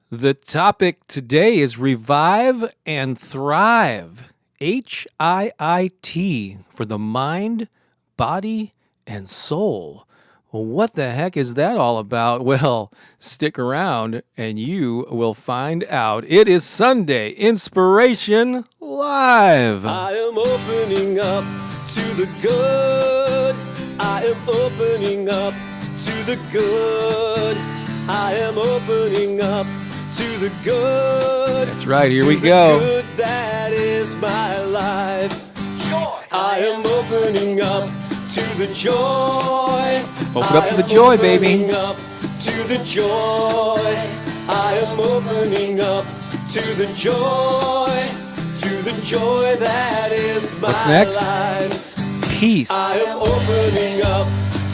The topic today is Revive and Thrive. HIIT for the mind, body, and soul. Well, what the heck is that all about? Well, stick around and you will find out. It is Sunday Inspiration Live. I am opening up to the good. I am opening up to the good. I am opening up to the good. That's right, here we go. Good that is my life. Joy. I am opening up to the joy. Open up to the joy, baby. Opening up to the joy. I am opening up to the joy. To the joy that is my What's next? life. Peace. I am opening up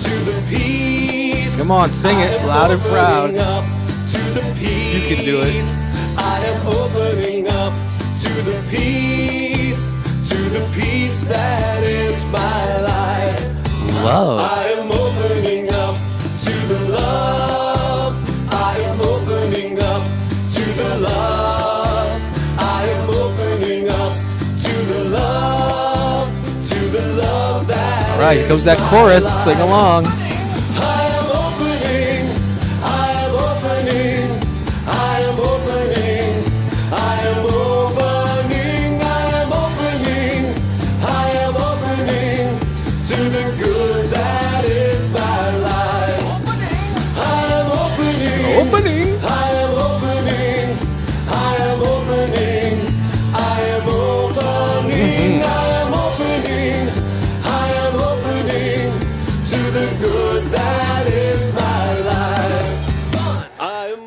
to the peace. Come on, sing it loud and proud. Up to the peace. You can do it. I am opening up to the peace that is my life. Love. I am opening up to the love. I am opening up to the love. I am opening up to the love that All right, here comes that chorus. Sing along.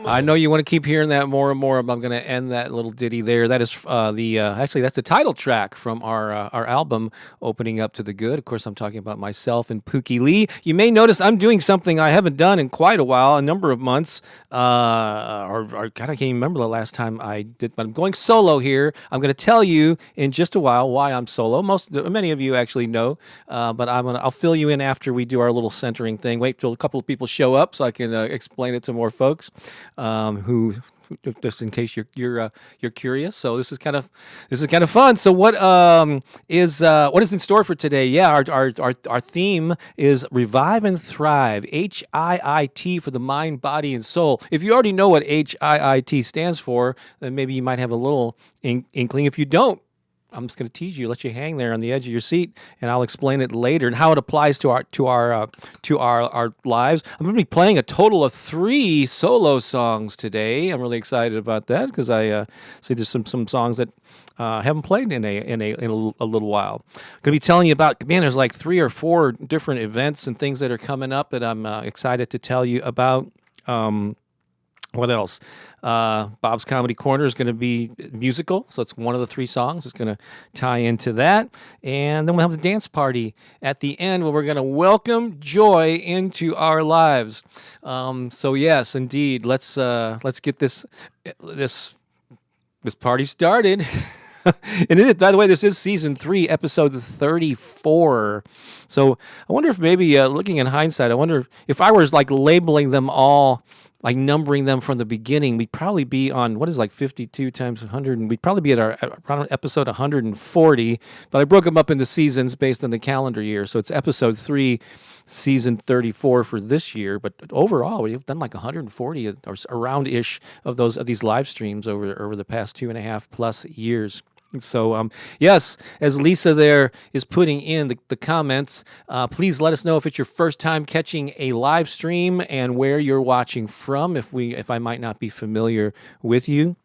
I know you want to keep hearing that more and more, but I'm going to end that little ditty there. That is actually that's the title track from our album, Opening Up to the Good. Of course, I'm talking about myself and Pooki Lee. You may notice I'm doing something I haven't done in quite a while, a number of months, or God, I can't even remember the last time I did. But I'm going solo here. I'm going to tell you in just a while why I'm solo. Many of you actually know, but I'll fill you in after we do our little centering thing. Wait till a couple of people show up so I can explain it to more folks. Who just in case you're curious. So this is kind of fun. So what is in store for today? Yeah, our theme is Revive and Thrive. HIIT for the mind, body, and soul. If you already know what HIIT stands for, then maybe you might have a little inkling. If you don't, I'm just going to tease you, let you hang there on the edge of your seat, and I'll explain it later and how it applies to our lives. I'm going to be playing a total of 3 solo songs today. I'm really excited about that because I see there's some songs that haven't played in a little while. I'm going to be telling you about, man, there's like 3 or 4 different events and things that are coming up that I'm excited to tell you about. What else? Bob's Comedy Corner is going to be musical, so it's one of the 3 songs. It's going to tie into that. And then we'll have the dance party at the end where we're going to welcome joy into our lives. So yes, indeed, let's get this party started. And it is, by the way, this is season 3, episode 34. So I wonder if maybe looking in hindsight, I wonder if I was like labeling them all, like numbering them from the beginning, we'd probably be on, 52 times 100, and we'd probably be at around episode 140, but I broke them up into seasons based on the calendar year, so it's episode 3, season 34 for this year, but overall, we've done like 140 or around-ish of these live streams over the past 2.5 plus years. So, yes, as Lisa there is putting in the comments, please let us know if it's your first time catching a live stream and where you're watching from, if I might not be familiar with you.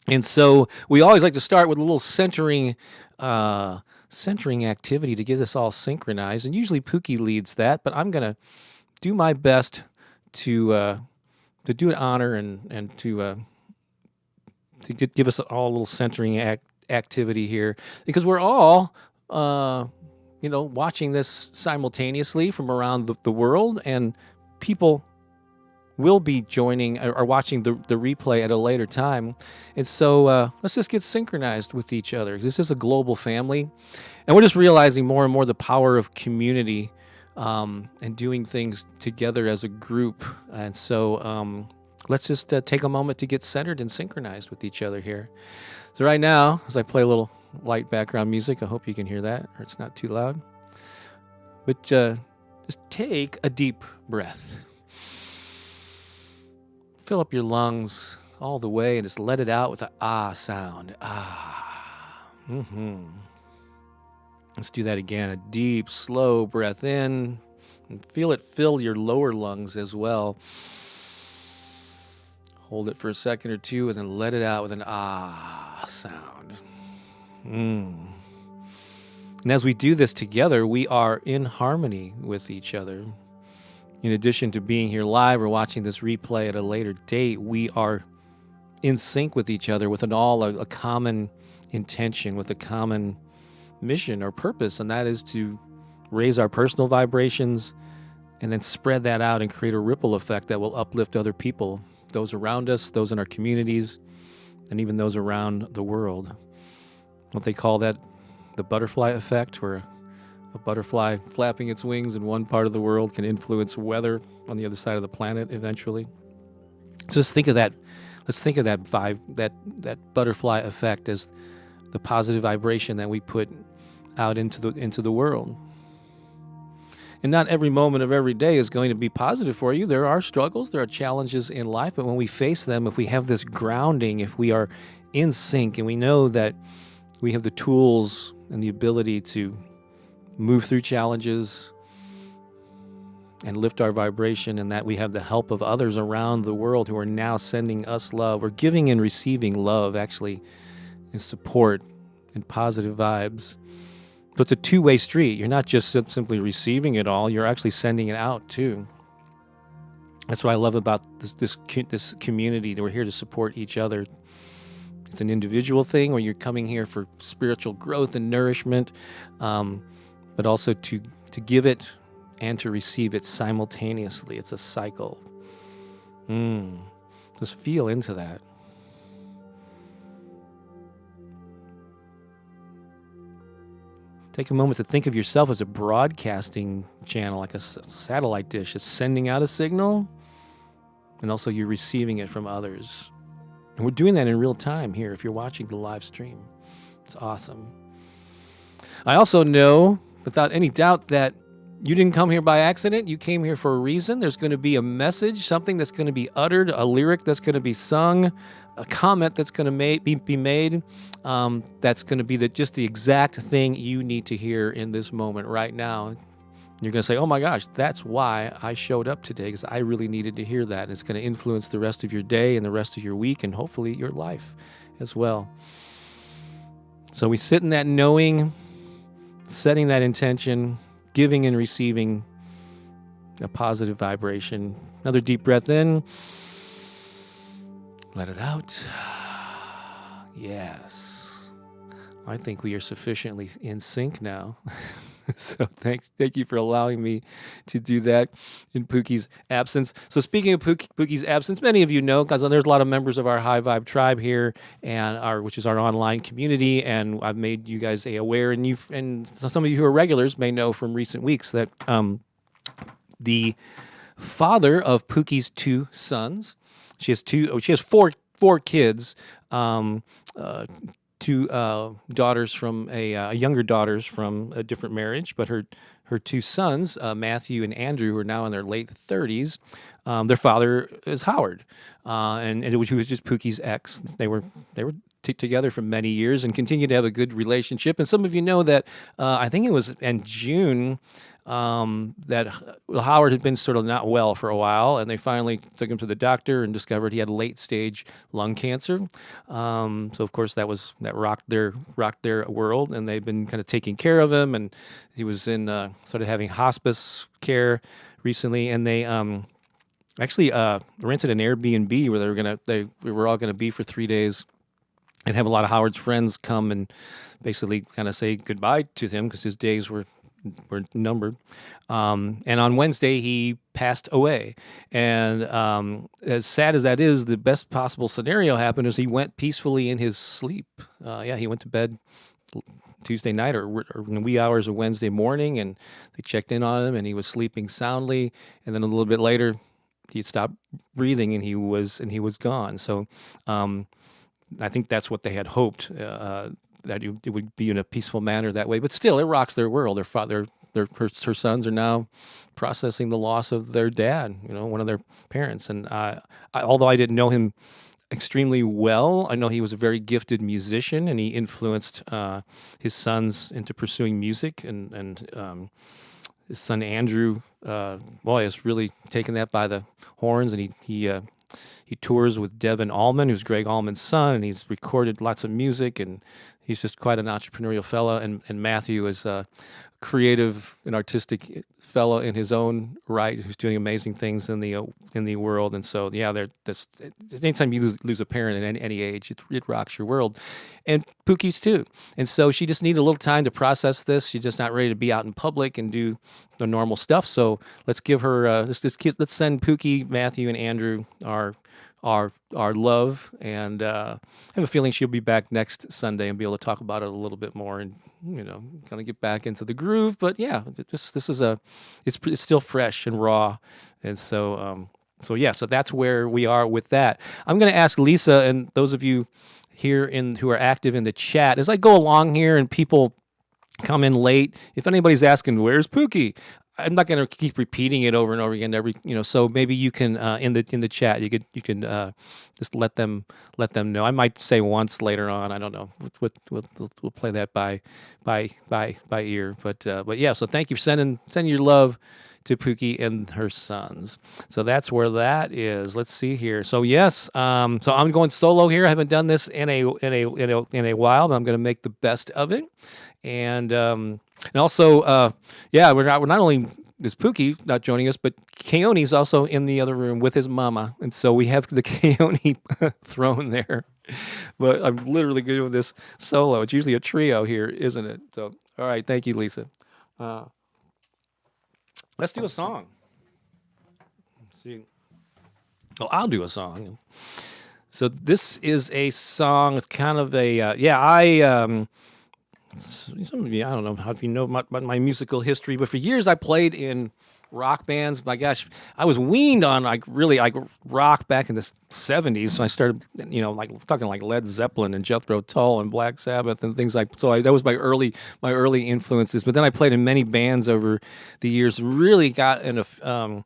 And so we always like to start with a little centering activity to get us all synchronized. And usually Pooki leads that, but I'm going to do my best to do an honor and to give us all a little centering activity here, because we're all watching this simultaneously from around the world, and people will be joining or watching the replay at a later time. And so let's just get synchronized with each other. This is a global family, and we're just realizing more and more the power of community and doing things together as a group. And so let's just take a moment to get centered and synchronized with each other here. So right now, as I play a little light background music, I hope you can hear that, or it's not too loud. But just take a deep breath. Fill up your lungs all the way and just let it out with an ah sound. Ah. Let's do that again. A deep, slow breath in, and feel it fill your lower lungs as well. Hold it for a second or two and then let it out with an ah sound. And as we do this together, we are in harmony with each other. In addition to being here live or watching this replay at a later date, we are in sync with each other with a common intention, with a common mission or purpose, and that is to raise our personal vibrations and then spread that out and create a ripple effect that will uplift other people, those around us, those in our communities, and even those around the world. What they call that the butterfly effect, where a butterfly flapping its wings in one part of the world can influence weather on the other side of the planet eventually. Just think of that. Let's think of that vibe, that butterfly effect as the positive vibration that we put out into the world. And not every moment of every day is going to be positive for you. There are struggles, there are challenges in life, but when we face them, if we have this grounding, if we are in sync and we know that we have the tools and the ability to move through challenges and lift our vibration, and that we have the help of others around the world who are now sending us love, or giving and receiving love, actually, and support and positive vibes. So it's a two-way street. You're not just simply receiving it all, you're actually sending it out too. That's what I love about this community, that we're here to support each other. It's an individual thing where you're coming here for spiritual growth and nourishment, but also to give it and to receive it simultaneously. It's a cycle. Just feel into that. Take a moment to think of yourself as a broadcasting channel, like a satellite dish. It's sending out a signal, and also you're receiving it from others. And we're doing that in real time here if you're watching the live stream. It's awesome. I also know, without any doubt, that you didn't come here by accident. You came here for a reason. There's going to be a message, something that's going to be uttered, a lyric that's going to be sung, a comment that's going to be made, that's going to be just the exact thing you need to hear in this moment right now. You're going to say, oh my gosh, that's why I showed up today, because I really needed to hear that. And it's going to influence the rest of your day and the rest of your week, and hopefully your life as well. So we sit in that knowing, setting that intention, giving and receiving a positive vibration. Another deep breath in. Let it out. Yes. I think we are sufficiently in sync now. So thank you for allowing me to do that in Pooki's absence. So speaking of Pooki's absence, many of you know, because there's a lot of members of our High Vibe tribe here, and which is our online community, and I've made you guys aware, and some of you who are regulars may know from recent weeks that the father of Pooki's two sons, she has four kids, two daughters from younger daughters from a different marriage, but her two sons, Matthew and Andrew, who are now in their late 30s. Their father is Howard, and who was just Pooki's ex. They were together for many years and continue to have a good relationship. And some of you know that I think it was in June that Howard had been sort of not well for a while, and they finally took him to the doctor and discovered he had late stage lung cancer. So of course that rocked their world, and they've been kind of taking care of him, and he was in started having hospice care recently, and they actually rented an Airbnb where we were all gonna be for 3 days and have a lot of Howard's friends come and basically kind of say goodbye to him because his days were numbered. And on Wednesday, he passed away. And as sad as that is, the best possible scenario happened is he went peacefully in his sleep. He went to bed Tuesday night or in the wee hours of Wednesday morning, and they checked in on him, and he was sleeping soundly. And then a little bit later, he had stopped breathing and he was gone. So I think that's what they had hoped, that it would be in a peaceful manner that way. But still, it rocks their world. Her sons are now processing the loss of their dad, one of their parents. And although I didn't know him extremely well, I know he was a very gifted musician, and he influenced his sons into pursuing music. And his son Andrew, boy, has really taken that by the horns, and he tours with Devin Allman, who's Greg Allman's son, and he's recorded lots of music, and he's just quite an entrepreneurial fellow. And Matthew is a creative and artistic fellow in his own right, who's doing amazing things in the world. And so, yeah, anytime you lose a parent at any age, it rocks your world. And Pookie's too. And so she just needed a little time to process this. She's just not ready to be out in public and do the normal stuff. So let's give her let's send Pookie, Matthew, and Andrew our love, and I have a feeling she'll be back next Sunday and be able to talk about it a little bit more and kind of get back into the groove. But yeah, this is it's still fresh and raw, and so so that's where we are with that. I'm going to ask Lisa and those of you here who are active in the chat as I go along here and people come in late. If anybody's asking, where's Pookie? I'm not going to keep repeating it over and over again. So maybe you can in the chat you can just let them know. I might say once later on. I don't know. We'll play that by ear. But yeah. So thank you for sending your love to Pookie and her sons. So that's where that is. Let's see here. So yes. So I'm going solo here. I haven't done this in a while, but I'm going to make the best of it. And also, we're not only is Pookie not joining us, but Keone's also in the other room with his mama, and so we have the Keone throne there. But I'm literally doing this solo. It's usually a trio here, isn't it? So, all right, thank you, Lisa. Let's do a song. Let's see. Well, I'll do a song. So this is a song. It's kind of a some of you, I don't know how if you know about my musical history, but for years I played in rock bands. My gosh, I was weaned on really rock back in the 70s. So I started, talking like Led Zeppelin and Jethro Tull and Black Sabbath and things like. So that was my early influences. But then I played in many bands over the years. Really got into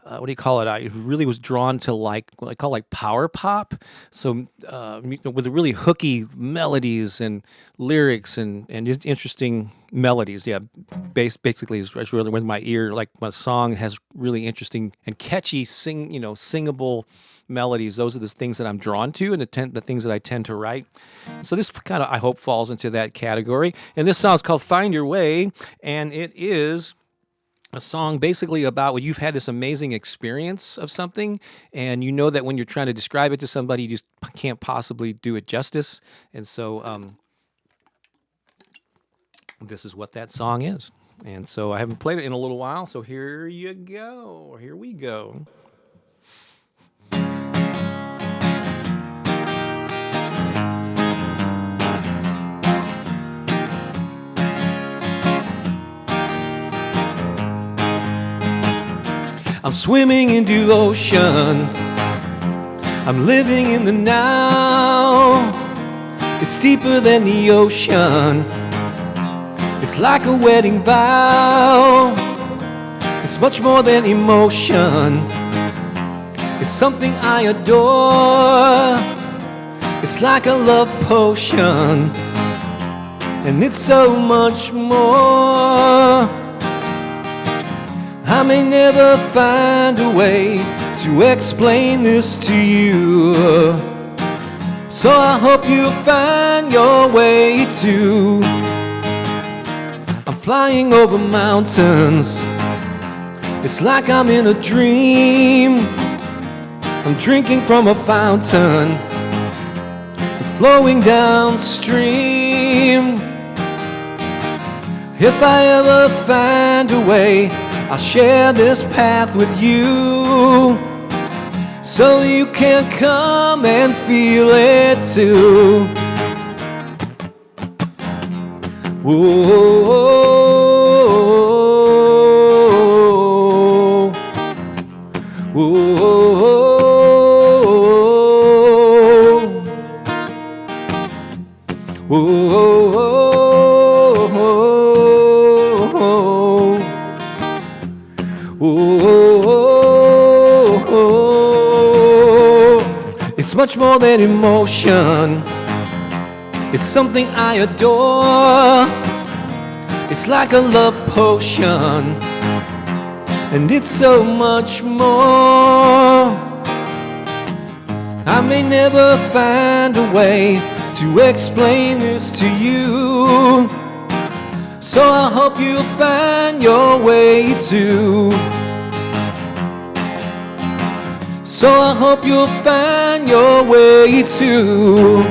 what do you call it? I really was drawn to what I call power pop. So with the really hooky melodies and lyrics and just interesting melodies. Yeah, basically is really with my ear. Like my song has really interesting and catchy singable melodies. Those are the things that I'm drawn to, and the things that I tend to write. So this kind of I hope falls into that category. And this song is called "Find Your Way," and it is a song basically about when you've had this amazing experience of something, and you know that when you're trying to describe it to somebody, you just can't possibly do it justice. And so this is what that song is. And so I haven't played it in a little while, so here you go. Here we go. I'm swimming in the ocean. I'm living in the now. It's deeper than the ocean. It's like a wedding vow. It's much more than emotion. It's something I adore. It's like a love potion. And it's so much more. I may never find a way to explain this to you, so I hope you'll find your way too. I'm flying over mountains. It's like I'm in a dream. I'm drinking from a fountain, flowing downstream. If I ever find a way, I'll share this path with you, so you can come and feel it too. Whoa, whoa, Whoa, whoa. It's much more than emotion. It's something I adore. It's like a love potion, and it's so much more. I may never find a way to explain this to you, so I hope you'll find your way too. So I hope you'll find your way too.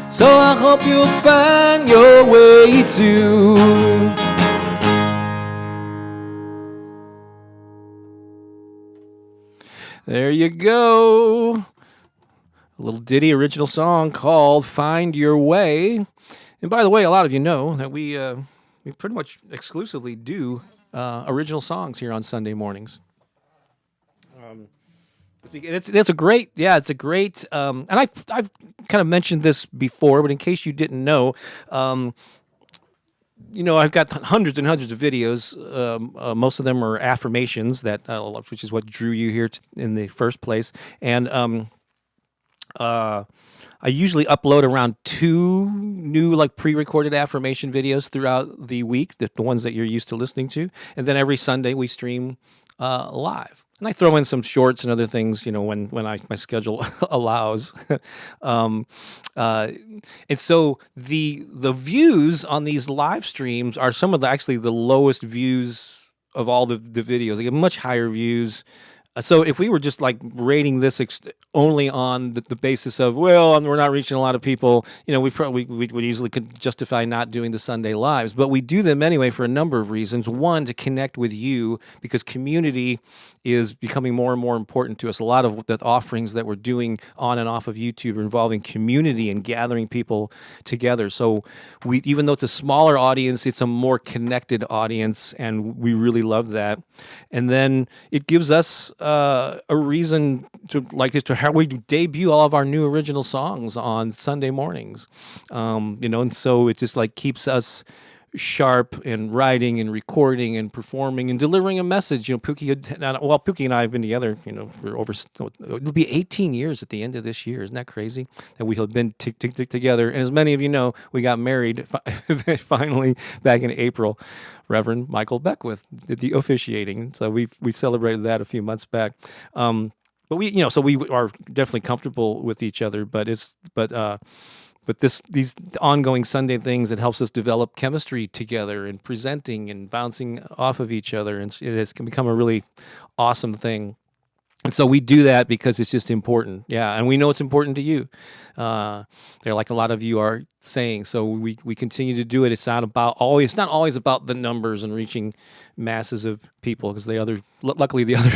So I hope you'll find your way too. There you go. A little ditty original song called Find Your Way. And by the way, a lot of you know that we pretty much exclusively do original songs here on Sunday mornings. It's a great, and I've kind of mentioned this before, but in case you didn't know, I've got hundreds and hundreds of videos. Most of them are affirmations, which is what drew you here in the first place. And I usually upload around 2 new pre-recorded affirmation videos throughout the week, the ones that you're used to listening to. And then every Sunday we stream live. And I throw in some shorts and other things, when my schedule allows. And so the views on these live streams are some of the lowest views of all the videos. They get much higher views. So if we were just rating this only on the basis of, we're not reaching a lot of people, we would easily could justify not doing the Sunday lives. But we do them anyway for a number of reasons. One, to connect with you, because community is becoming more and more important to us. A lot of the offerings that we're doing on and off of YouTube are involving community and gathering people together. So even though it's a smaller audience, it's a more connected audience, and we really love that. And then it gives us a reason to how we debut all of our new original songs on Sunday mornings, and so it just keeps us sharp and writing and recording and performing and delivering a message. Pooki and I have been together, for over, it'll be 18 years at the end of this year. Isn't that crazy that we have been together? And as many of you know, we got married finally back in April. Reverend Michael Beckwith did the officiating. So we celebrated that a few months back. But we are definitely comfortable with each other, but these ongoing Sunday things, it helps us develop chemistry together and presenting and bouncing off of each other. And it has become a really awesome thing. And so we do that because it's just important. Yeah, and we know it's important to you. They're like a lot of you are saying. So we continue to do it. It's not always about the numbers and reaching masses of people, because luckily the other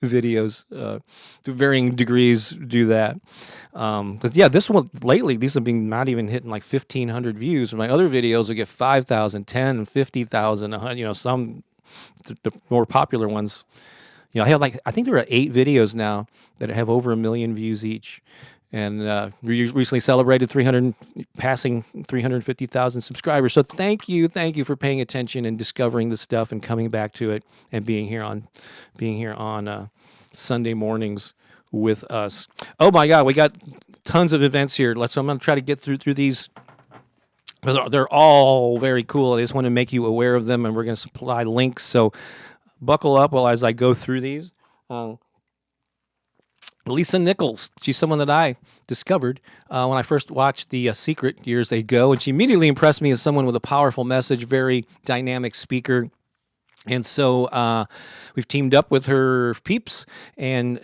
videos to varying degrees do that. This one lately, these have been not even hitting 1,500 views. My other videos will get 5,000, 10, 50,000, some the more popular ones. I have I think there are 8 videos now that have over 1 million views each. And we recently celebrated passing 350,000 subscribers. So thank you for paying attention and discovering the stuff and coming back to it and being here on Sunday mornings with us. Oh my God, we got tons of events here. So I'm going to try to get through these, because they're all very cool. I just want to make you aware of them, and we're going to supply links. So buckle up as I go through these. Lisa Nichols, she's someone that I discovered when I first watched The Secret years ago, and she immediately impressed me as someone with a powerful message, very dynamic speaker. And so we've teamed up with her peeps, and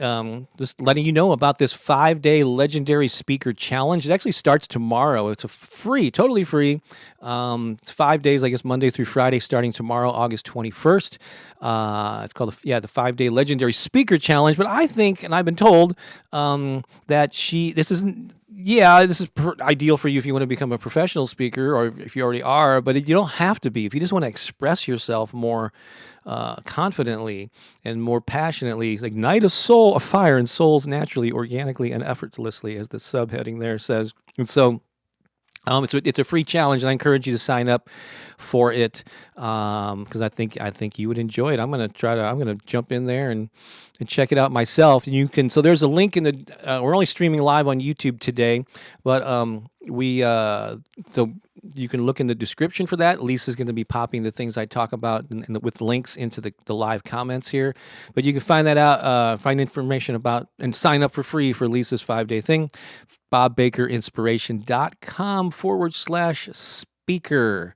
just letting you know about this 5-day legendary speaker challenge. It actually starts tomorrow. It's totally free. It's 5 days, I guess, Monday through Friday, starting tomorrow, August 21st. It's called the 5-day legendary speaker challenge. But I think, and I've been told, that this is ideal for you if you want to become a professional speaker, or if you already are, but you don't have to be. If you just want to express yourself more confidently and more passionately, ignite a fire in souls naturally, organically, and effortlessly, as the subheading there says. And so it's a free challenge, and I encourage you to sign up for it because I think you would enjoy it. I'm gonna jump in there and check it out myself. And you can, so there's a link in the we're only streaming live on YouTube today, but so you can look in the description for that. Lisa's going to be popping the things I talk about with links into the live comments here. But you can find that out, find information about, and sign up for free for Lisa's 5-day thing. BobBakerInspiration.com/speaker.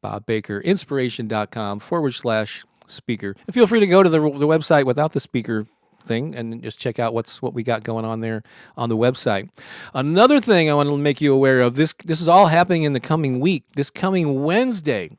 BobBakerInspiration.com/speaker. And feel free to go to the website without the speaker thing and just check out what we got going on there on the website. Another thing I want to make you aware of, this is all happening in the coming week. This coming Wednesday,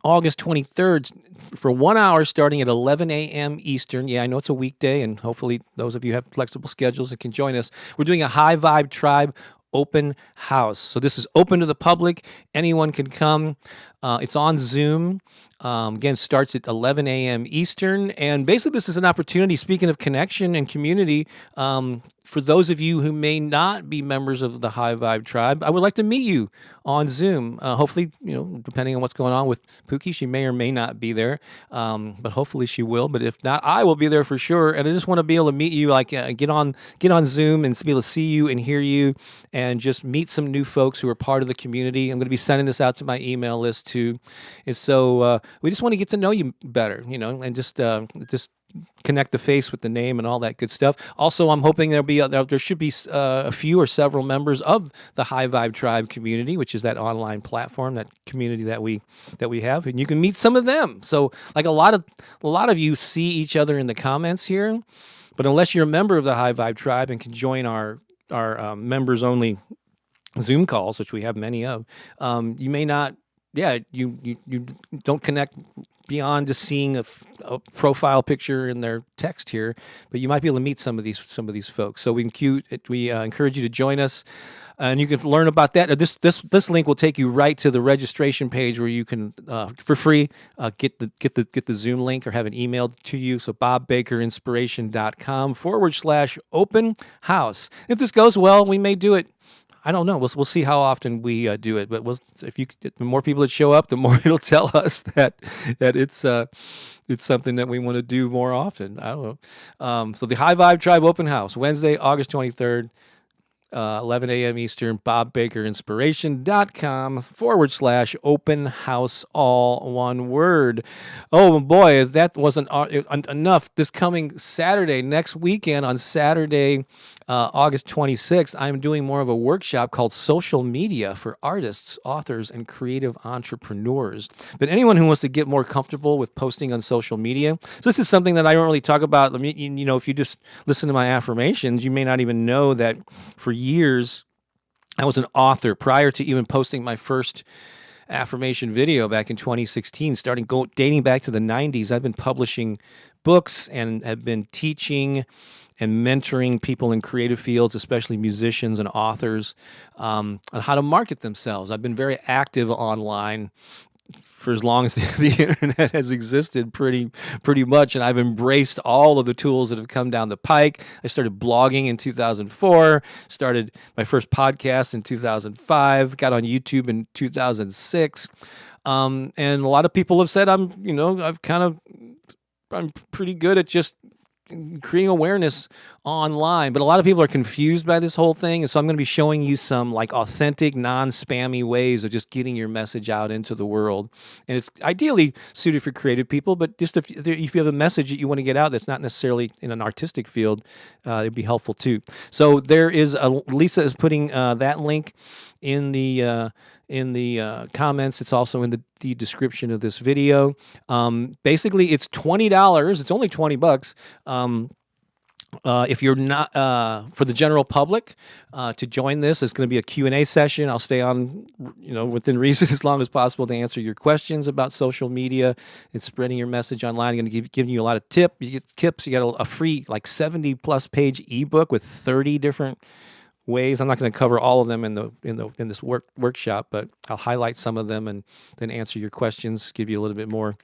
August 23rd, for 1 hour starting at 11 a.m. Eastern. Yeah, I know it's a weekday, and hopefully those of you have flexible schedules and can join us. We're doing a High Vibe Tribe open house. So this is open to the public. Anyone can come. It's on Zoom. Again, starts at 11 a.m. Eastern. And basically, this is an opportunity, speaking of connection and community, for those of you who may not be members of the High Vibe Tribe, I would like to meet you on Zoom. Hopefully, depending on what's going on with Pooki, she may or may not be there, but hopefully she will. But if not, I will be there for sure. And I just want to be able to meet you, like get on Zoom and be able to see you and hear you, and just meet some new folks who are part of the community. I'm going to be sending this out to my email list too. And so we just want to get to know you better, and just connect the face with the name and all that good stuff. Also, I'm hoping there should be a few or several members of the High Vibe Tribe community, which is that online platform, that community that we have, and you can meet some of them. So, like a lot of you see each other in the comments here, but unless you're a member of the High Vibe Tribe and can join our members only Zoom calls, which we have many of, you may not. Yeah, you don't connect beyond just seeing a profile picture in their text here, but you might be able to meet some of these folks. So we encourage you to join us, and you can learn about that. This link will take you right to the registration page where you can for free get the Zoom link or have it emailed to you. So BobBakerInspiration.com/open house. If this goes well, we may do it. I don't know. We'll see how often we do it, but the more people that show up, the more it'll tell us that it's something that we want to do more often. I don't know. So the High Vibe Tribe Open House, Wednesday, August 23rd, 11 a.m. Eastern. BobBakerInspiration.com/open house, all one word. Oh boy, if that wasn't enough, this coming Saturday, next weekend on Saturday, August 26th, I'm doing more of a workshop called Social Media for Artists, Authors, and Creative Entrepreneurs. But anyone who wants to get more comfortable with posting on social media, so this is something that I don't really talk about. If you just listen to my affirmations, you may not even know that for years I was an author prior to even posting my first affirmation video back in 2016, dating back to the 90s. I've been publishing books and have been teaching and mentoring people in creative fields, especially musicians and authors, on how to market themselves. I've been very active online for as long as the internet has existed, pretty much, and I've embraced all of the tools that have come down the pike. I started blogging in 2004, started my first podcast in 2005, got on YouTube in 2006, and a lot of people have said I'm pretty good at just creating awareness online, but a lot of people are confused by this whole thing, and so I'm going to be showing you some like authentic, non-spammy ways of just getting your message out into the world. And it's ideally suited for creative people, but just if you have a message that you want to get out that's not necessarily in an artistic field, it'd be helpful too. So Lisa is putting that link in the comments. It's also in the description of this video. Basically, it's $20. It's only $20. If you're not for the general public to join this, it's going to be a Q&A session. I'll stay on, within reason as long as possible to answer your questions about social media and spreading your message online. I'm going to give you a lot of tips. You get tips. You got a free 70+ page ebook with 30 different ways. I'm not going to cover all of them in this workshop, but I'll highlight some of them and then answer your questions, give you a little bit more.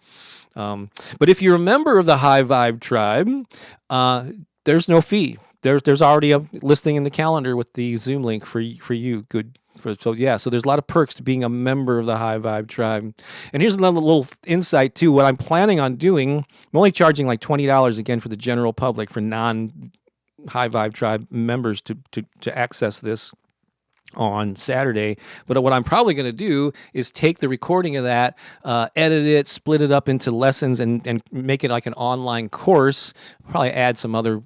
But if you're a member of the High Vibe Tribe, there's no fee. there's already a listing in the calendar with the Zoom link for you. Good. So yeah, so there's a lot of perks to being a member of the High Vibe Tribe. And here's another little insight too. What I'm planning on doing, I'm only charging like $20 again for the general public, for non High Vibe Tribe members to access this on Saturday. But what I'm probably going to do is take the recording of that, edit it, split it up into lessons, and make it like an online course. Probably add some other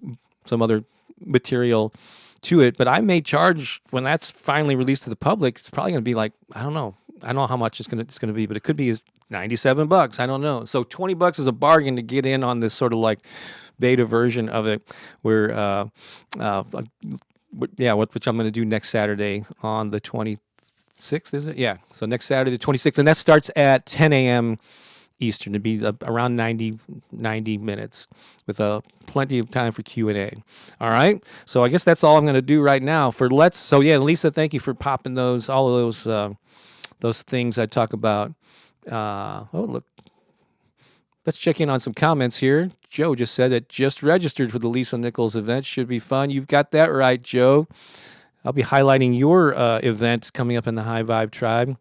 material to it. But I may charge, when that's finally released to the public, it's probably going to be like, I don't know how much it's going to be, but it could be $97. I don't know. So $20 is a bargain to get in on this sort of like beta version of it, where which I'm going to do next Saturday on the 26th, is it? Yeah. So next Saturday, the 26th, and that starts at 10 a.m. Eastern. To be around 90 minutes with plenty of time for Q&A. All right. So I guess that's all I'm going to do right now So yeah, Lisa, thank you for popping all of those things I talk about. Look. Let's check in on some comments here. Joe just said it just registered for the Lisa Nichols event. Should be fun. You've got that right, Joe. I'll be highlighting your event coming up in the High Vibe Tribe.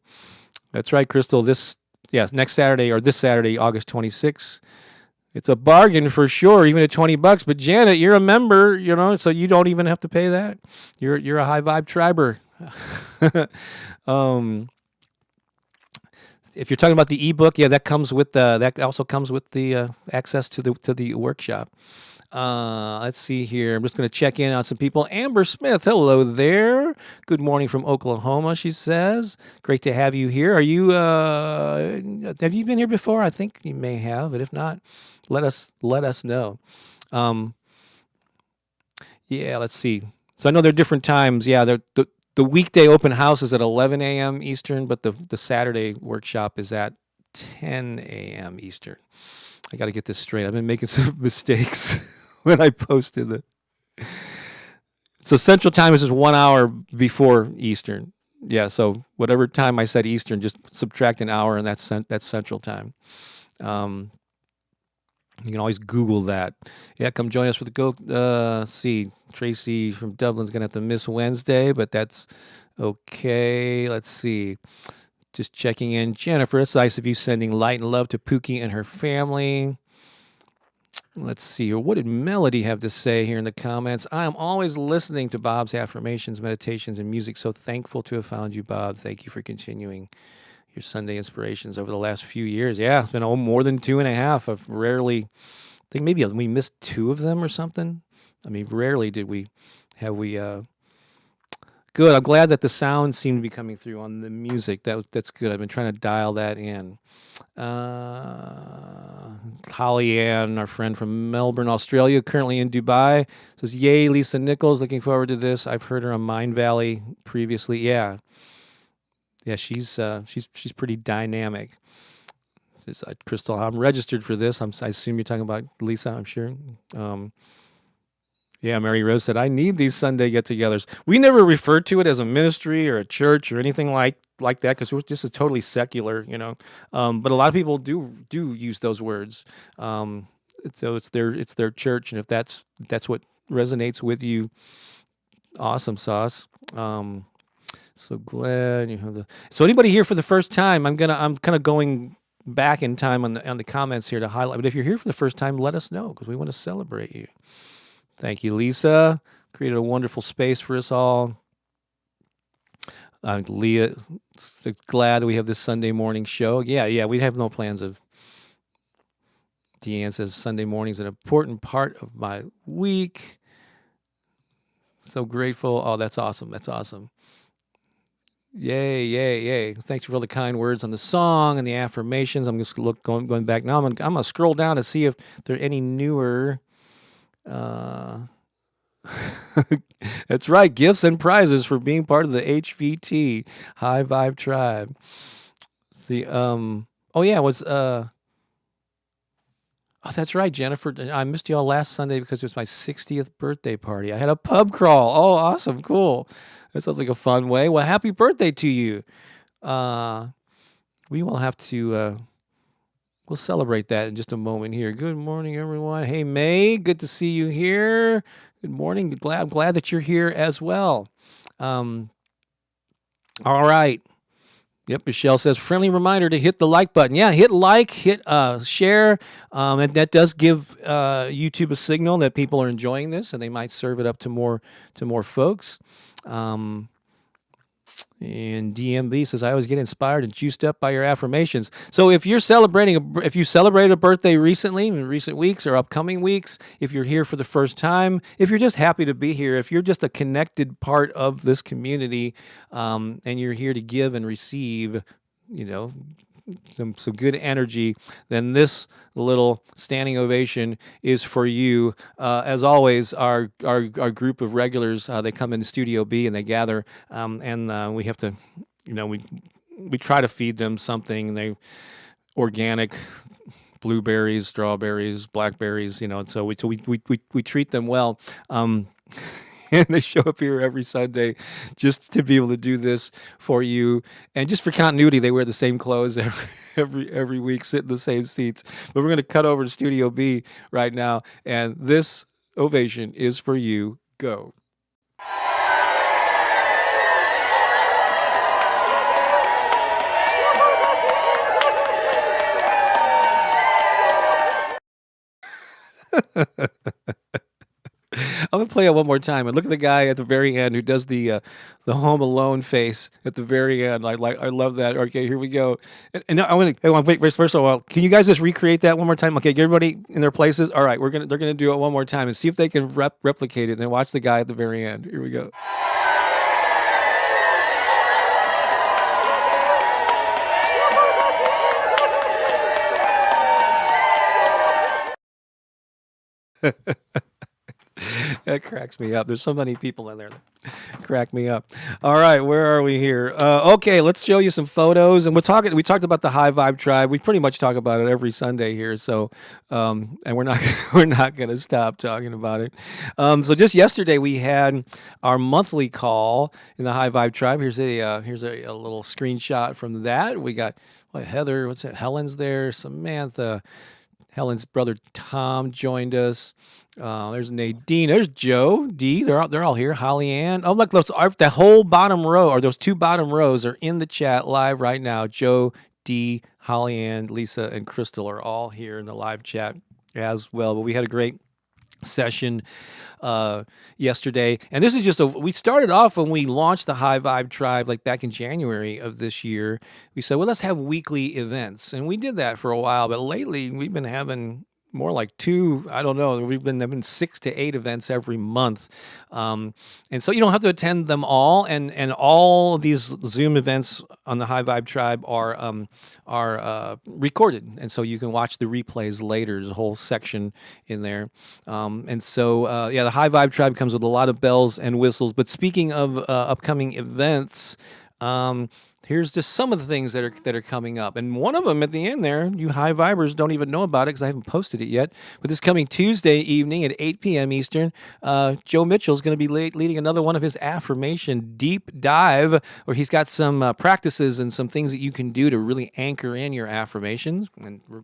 That's right, Crystal. This Saturday, August 26th. It's a bargain for sure, even at $20. But Janet, you're a member, so you don't even have to pay that. You're a High Vibe Triber. If you're talking about the ebook, yeah, that also comes with the access to the workshop. Let's see here. I'm just going to check in on some people. Amber Smith, hello there. Good morning from Oklahoma, she says. Great to have you here. Have you been here before? I think you may have, but if not, let us know. Yeah, let's see. So I know there are different times. Yeah, the weekday open house is at 11 a.m. Eastern, but the Saturday workshop is at 10 a.m. Eastern. I got to get this straight. I've been making some mistakes when I posted it. So Central Time is just 1 hour before Eastern. Yeah, so whatever time I said Eastern, just subtract an hour, and that's Central Time. You can always Google that. Yeah, come join us for the Go. See, Tracy from Dublin's going to have to miss Wednesday, but that's okay. Let's see. Just checking in. Jennifer, it's nice of you sending light and love to Pooki and her family. Let's see. What did Melody have to say here in the comments? I am always listening to Bob's affirmations, meditations, and music. So thankful to have found you, Bob. Thank you for continuing your Sunday inspirations over the last few years. Yeah, it's been more than 2.5. I think maybe we missed 2 of them or something. I mean, rarely did we good. I'm glad that the sound seemed to be coming through on the music. That's good. I've been trying to dial that in. Holly Ann, our friend from Melbourne, Australia, currently in Dubai, says, "Yay, Lisa Nichols! Looking forward to this. I've heard her on Mind Valley previously. Yeah, she's pretty dynamic." Says, Crystal, I'm registered for this. I assume you're talking about Lisa. I'm sure. Yeah, Mary Rose said, I need these Sunday get-togethers. We never referred to it as a ministry or a church or anything like that, because it was just a totally secular, but a lot of people do use those words. So it's their church, and if that's what resonates with you, awesome sauce. So glad you have So anybody here for the first time, I'm kind of going back in time on the comments here to highlight. But if you're here for the first time, let us know, because we want to celebrate you. Thank you, Lisa. Created a wonderful space for us all. Leah, glad we have this Sunday morning show. Yeah, we have no plans of. Deanne says Sunday morning is an important part of my week. So grateful. Oh, that's awesome. That's awesome. Yay. Thanks for all the kind words on the song and the affirmations. I'm just going back now. I'm gonna scroll down to see if there are any newer. That's right. Gifts and prizes for being part of the HVT High Vibe Tribe. See, that's right, Jennifer. I missed you all last Sunday because it was my 60th birthday party. I had a pub crawl. Oh, awesome. Cool. That sounds like a fun way. Well, happy birthday to you. We will have to, we'll celebrate that in just a moment here. Good morning, everyone. Hey, May, good to see you here. Good morning. I'm glad that you're here as well. Um, all right. Yep, Michelle says, friendly reminder to hit the like button. Yeah, hit like, hit share. And that does give YouTube a signal that people are enjoying this, and they might serve it up to more folks. And DMV says, I always get inspired and juiced up by your affirmations. So if you're if you celebrated a birthday recently, in recent weeks or upcoming weeks, if you're here for the first time, if you're just happy to be here, if you're just a connected part of this community, and you're here to give and receive, you know, some good energy, then this little standing ovation is for you. As always, our group of regulars, they come into Studio B and they gather, and we have to, we try to feed them something. They organic blueberries, strawberries, blackberries, so we treat them well. And they show up here every Sunday just to be able to do this for you. And just for continuity, they wear the same clothes every week, sit in the same seats. But we're going to cut over to Studio B right now. And this ovation is for you. Go. I'm gonna play it one more time and look at the guy at the very end who does the Home Alone face at the very end. I love that. Okay, here we go. And I want to wait. First of all, can you guys just recreate that one more time? Okay, get everybody in their places. All right, they're gonna do it one more time and see if they can replicate it. And then watch the guy at the very end. Here we go. That cracks me up. There's so many people in there that crack me up. All right, where are we here? Okay, let's show you some photos, and we talked about the High Vibe Tribe. We pretty much talk about it every Sunday here. So, and we're not we're not going to stop talking about it. So just yesterday we had our monthly call in the High Vibe Tribe. Here's a little screenshot from that. We got Heather. What's it? Helen's there. Samantha. Helen's brother Tom joined us. There's Nadine. There's Joe D. They're all here. Holly Ann. Oh, look, the whole bottom row, or those two bottom rows, are in the chat live right now. Joe D, Holly Ann, Lisa, and Crystal are all here in the live chat as well. But we had a great session yesterday, and this is just we started off when we launched the High Vibe Tribe, like back in January of this year. We said, well, let's have weekly events, and we did that for a while, but lately we've been having more like I don't know, we've been having 6 to 8 events every month, and so you don't have to attend them all, and all of these Zoom events on the High Vibe Tribe are recorded, and so you can watch the replays later. There's a whole section in there, and so yeah, the High Vibe Tribe comes with a lot of bells and whistles. But speaking of upcoming events, here's just some of the things that are coming up, and one of them at the end there, you high vibers don't even know about it because I haven't posted it yet. But this coming Tuesday evening at 8 p.m. Eastern, Joe Mitchell's going to be leading another one of his affirmation deep dive, where he's got some practices and some things that you can do to really anchor in your affirmations. And we're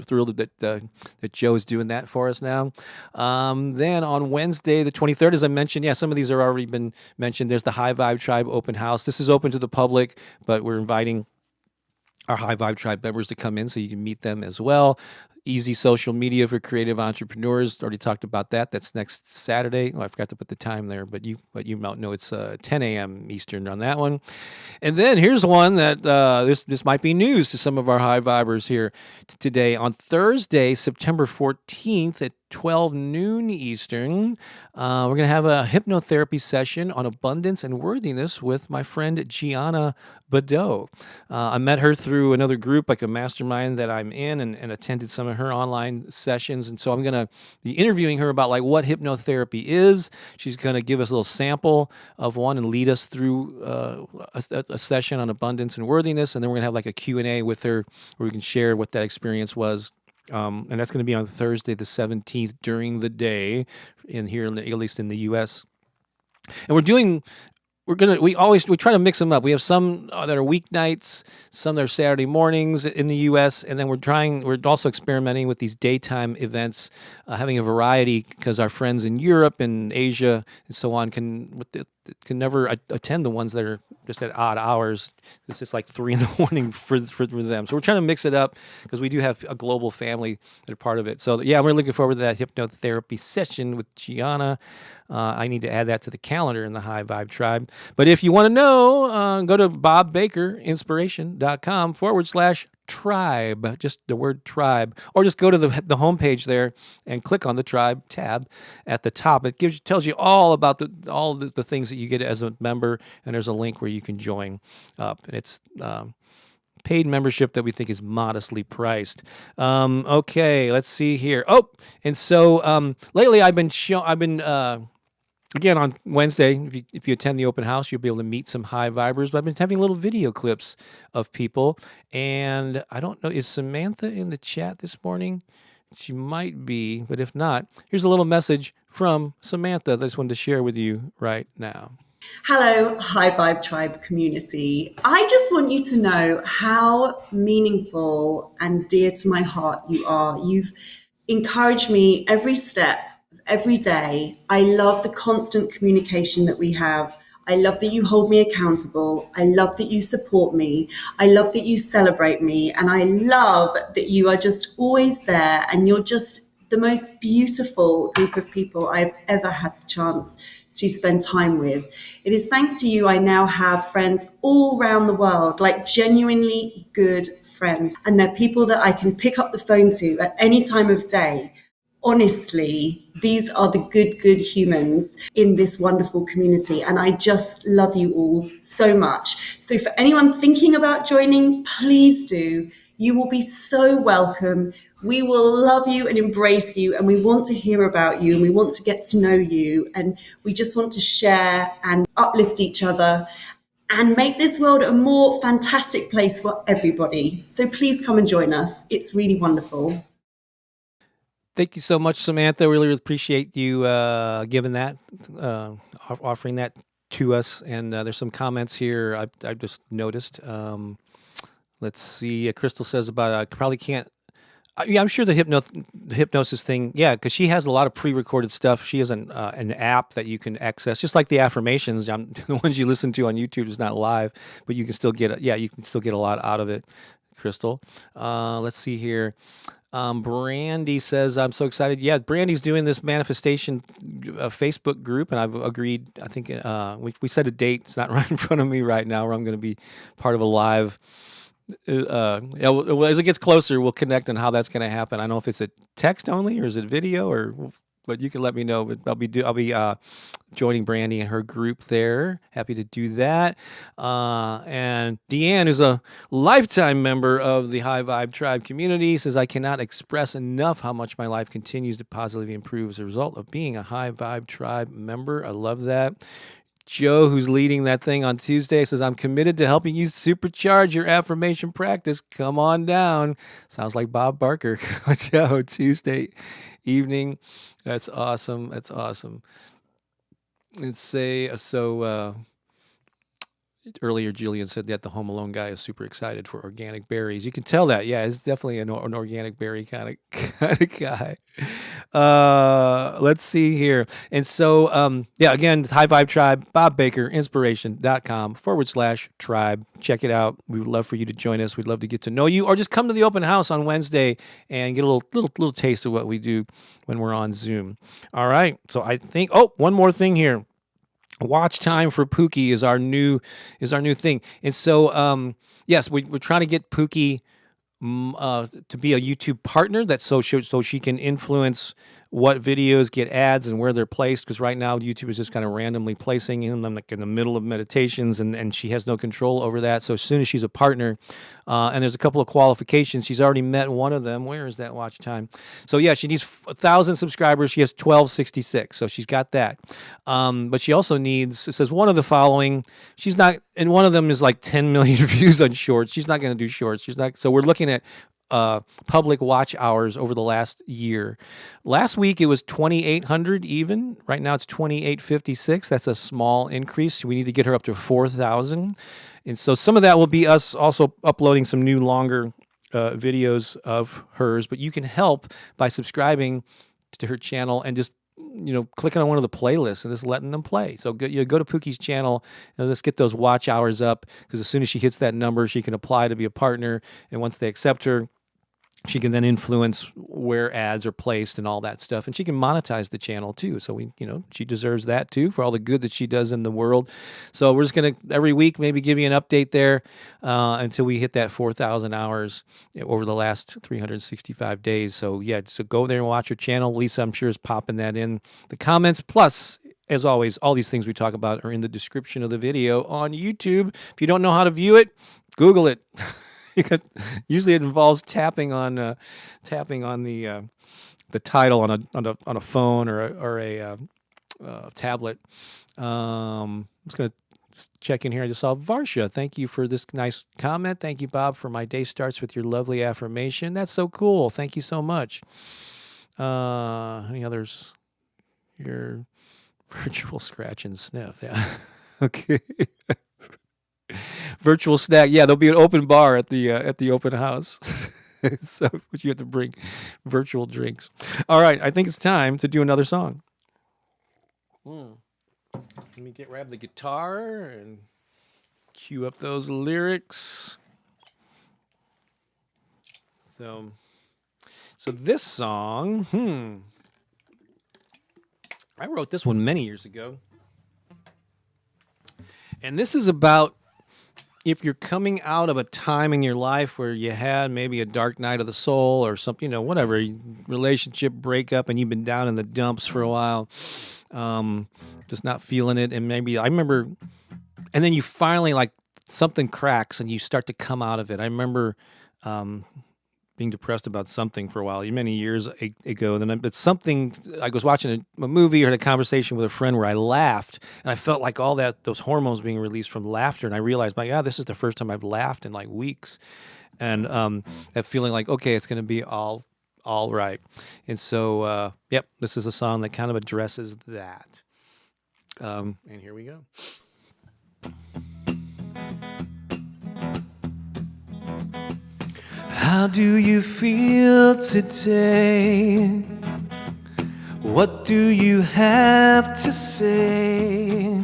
thrilled that Joe is doing that for us now. Then on Wednesday, the 23rd, as I mentioned, yeah, some of these are already been mentioned. There's the High Vibe Tribe open house. This is open to the public, but we're inviting our High Vibe Tribe members to come in so you can meet them as well. Easy social media for creative entrepreneurs. Already talked about that. That's next Saturday. Oh, I forgot to put the time there, but you might know it's 10 a.m. Eastern on that one. And then here's one that this might be news to some of our high vibers here today. On Thursday, September 14th at 12 noon Eastern, we're going to have a hypnotherapy session on abundance and worthiness with my friend Gianna Badeau. I met her through another group, like a mastermind that I'm in, and attended some of her online sessions. And so I'm going to be interviewing her about like what hypnotherapy is. She's going to give us a little sample of one and lead us through a session on abundance and worthiness. And then we're going to have like a Q&A with her where we can share what that experience was. And that's going to be on Thursday, the 17th, during the day, at least in the U.S. And we're we try to mix them up. We have some that are weeknights, some that are Saturday mornings in the U.S., and then we're also experimenting with these daytime events, having a variety because our friends in Europe and Asia and so on can never attend the ones that are just at odd hours. It's just like 3 in the morning for them. So we're trying to mix it up because we do have a global family that are part of it. So yeah, we're looking forward to that hypnotherapy session with Gianna. I need to add that to the calendar in the High Vibe Tribe. But if you want to know, go to bobbakerinspiration.com/tribe, just the word tribe, or just go to the homepage there and click on the tribe tab at the top. It tells you all about all the things that you get as a member, and there's a link where you can join up. And it's paid membership that we think is modestly priced. Okay, let's see here. Oh, and so lately I've been again, on Wednesday, if you attend the open house, you'll be able to meet some high vibers. But I've been having little video clips of people. And I don't know, is Samantha in the chat this morning? She might be, but if not, here's a little message from Samantha that I just wanted to share with you right now. Hello, High Vibe Tribe community. I just want you to know how meaningful and dear to my heart you are. You've encouraged me every step, every day. I love the constant communication that we have. I love that you hold me accountable. I love that you support me. I love that you celebrate me. And I love that you are just always there, and you're just the most beautiful group of people I've ever had the chance to spend time with. It is thanks to you I now have friends all around the world, like genuinely good friends. And they're people that I can pick up the phone to at any time of day. Honestly, these are the good humans in this wonderful community. And I just love you all so much. So for anyone thinking about joining, please do. You will be so welcome. We will love you and embrace you. And we want to hear about you. And we want to get to know you. And we just want to share and uplift each other and make this world a more fantastic place for everybody. So please come and join us. It's really wonderful. Thank you so much, Samantha. Really appreciate you giving that, offering that to us. And there's some comments here I've just noticed. Let's see. Crystal says about I probably can't. Yeah, I'm sure the hypnosis thing. Yeah, because she has a lot of pre-recorded stuff. She has an app that you can access, just like the affirmations. The ones you listen to on YouTube is not live, but you can still get you can still get a lot out of it. Crystal. Let's see here. Brandy says, I'm so excited. Yeah, Brandy's doing this manifestation Facebook group, and I've agreed. I think we set a date. It's not right in front of me right now, where I'm going to be part of a live. As it gets closer, we'll connect on how that's going to happen. I don't know if it's a text only or is it video, but you can let me know. But I'll be joining Brandy and her group there. Happy to do that. And Deanne, who's a lifetime member of the High Vibe Tribe community, says, I cannot express enough how much my life continues to positively improve as a result of being a High Vibe Tribe member. I love that. Joe, who's leading that thing on Tuesday, says, I'm committed to helping you supercharge your affirmation practice. Come on down. Sounds like Bob Barker. Joe, Tuesday evening. That's awesome. That's awesome. Let's say, earlier Julian said that the Home Alone guy is super excited for organic berries. You can tell that. Yeah, it's definitely an organic berry kind of guy. Let's see here. And so, again, High Vibe Tribe, Bob Baker, inspiration.com/tribe. Check it out. We would love for you to join us. We'd love to get to know you, or just come to the open house on Wednesday and get a little taste of what we do when we're on Zoom. All right. So I think, one more thing here. Watch time for Pooki is our new thing. And so, yes, we're trying to get Pooki to be a YouTube partner, so she can influence what videos get ads and where they're placed, because right now YouTube is just kind of randomly placing them like in the middle of meditations, and she has no control over that. So as soon as she's a partner, and there's a couple of qualifications, she's already met one of them. Where is that watch time? So yeah, she needs 1,000 subscribers. She has 1,266, so she's got that. But she also needs, it says, one of the following. She's not, and one of them is like 10 million views on shorts. She's not going to do shorts. So we're looking at public watch hours over the last year. Last week it was 2,800 even. Right now it's 2,856. That's a small increase. We need to get her up to 4,000. And so some of that will be us also uploading some new longer videos of hers. But you can help by subscribing to her channel and just clicking on one of the playlists and just letting them play. So go to Pooki's channel and let's get those watch hours up, because as soon as she hits that number, she can apply to be a partner. And once they accept her, she can then influence where ads are placed and all that stuff. And she can monetize the channel too. So she deserves that too for all the good that she does in the world. So we're just going to every week maybe give you an update there until we hit that 4,000 hours over the last 365 days. So yeah, so go there and watch her channel. Lisa, I'm sure, is popping that in the comments. Plus, as always, all these things we talk about are in the description of the video on YouTube. If you don't know how to view it, Google it. Usually it involves tapping on the title on a phone or a tablet. I'm just gonna check in here. I just saw Varsha. Thank you for this nice comment. Thank you, Bob, for my day starts with your lovely affirmation. That's so cool. Thank you so much. Any others? Your virtual scratch and sniff. Yeah. Okay. Virtual snack. Yeah, there'll be an open bar at the open house. So but you have to bring virtual drinks. All right, I think it's time to do another song. Let me grab the guitar and cue up those lyrics. So this song, I wrote this one many years ago. And this is about if you're coming out of a time in your life where you had maybe a dark night of the soul or something, whatever, relationship breakup, and you've been down in the dumps for a while, just not feeling it. And maybe I remember, and then you finally, like, something cracks and you start to come out of it. I remember being depressed about something for a while, many years ago. Then it's something, I was watching a movie or had a conversation with a friend where I laughed, and I felt like all those hormones being released from laughter, and I realized, this is the first time I've laughed in like weeks, and that feeling like, okay, it's going to be all right. And so, this is a song that kind of addresses that. And here we go. How do you feel today? What do you have to say?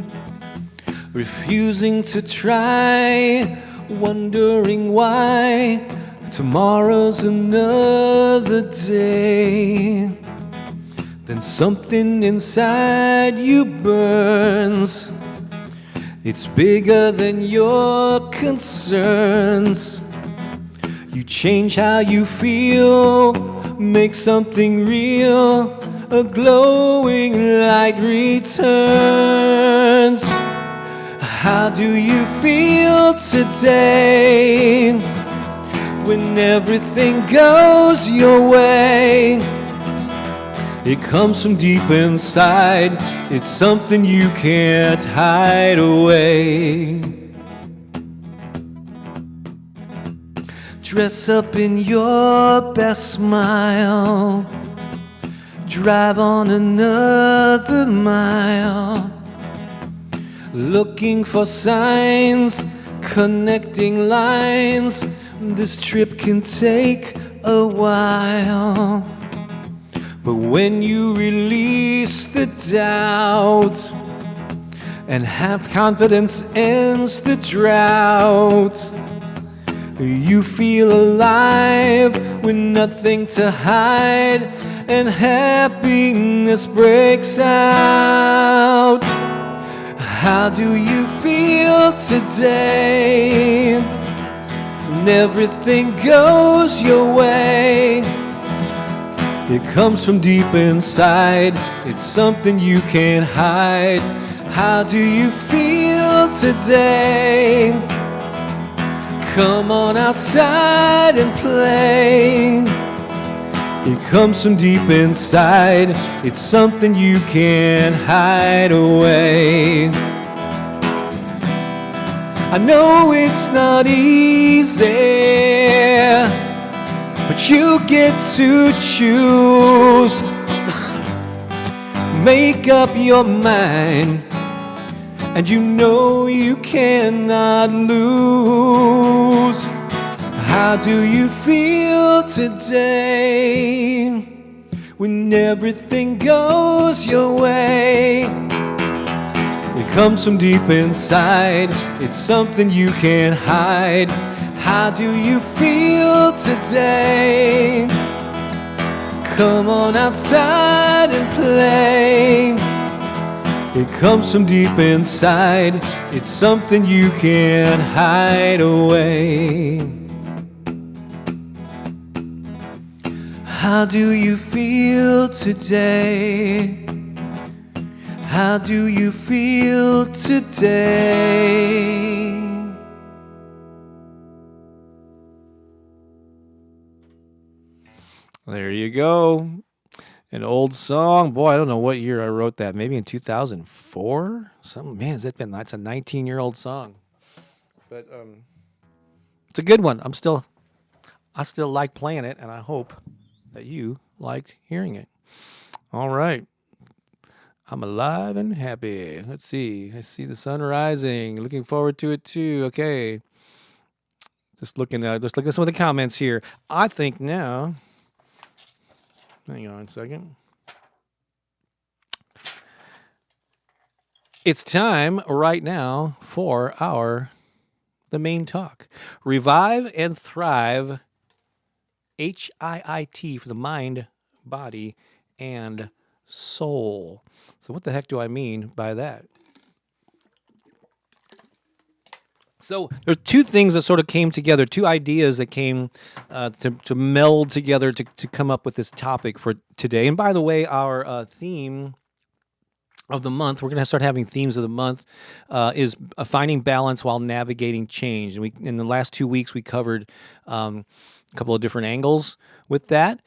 Refusing to try, wondering why tomorrow's another day. Then something inside you burns. It's bigger than your concerns. You change how you feel, make something real, a glowing light returns. How do you feel today when everything goes your way? It comes from deep inside, it's something you can't hide away. Dress up in your best smile, drive on another mile, looking for signs, connecting lines. This trip can take a while, but when you release the doubt and have confidence ends the drought, you feel alive with nothing to hide, and happiness breaks out. How do you feel today when everything goes your way? It comes from deep inside, it's something you can't hide. How do you feel today? Come on outside and play. It comes from deep inside, it's something you can't hide away. I know it's not easy but you get to choose. Make up your mind, and you know you cannot lose. How do you feel today when everything goes your way? It comes from deep inside, it's something you can't hide. How do you feel today? Come on outside and play. It comes from deep inside, it's something you can't hide away. How do you feel today? How do you feel today? There you go. An old song. Boy, I don't know what year I wrote that. Maybe in 2004? Something. Man, that's a 19-year-old song. But it's a good one. I still like playing it, and I hope that you liked hearing it. All right. I'm alive and happy. Let's see. I see the sun rising. Looking forward to it too. Okay. Just looking at some of the comments here. I think now. Hang on a second. It's time right now for the main talk. Revive and Thrive. HIIT for the mind, body, and soul. So what the heck do I mean by that? So there's two things that sort of came together, two ideas that came to meld together to come up with this topic for today. And by the way, our theme of the month, we're going to start having themes of the month, is finding balance while navigating change. And in the last 2 weeks, we covered a couple of different angles with that.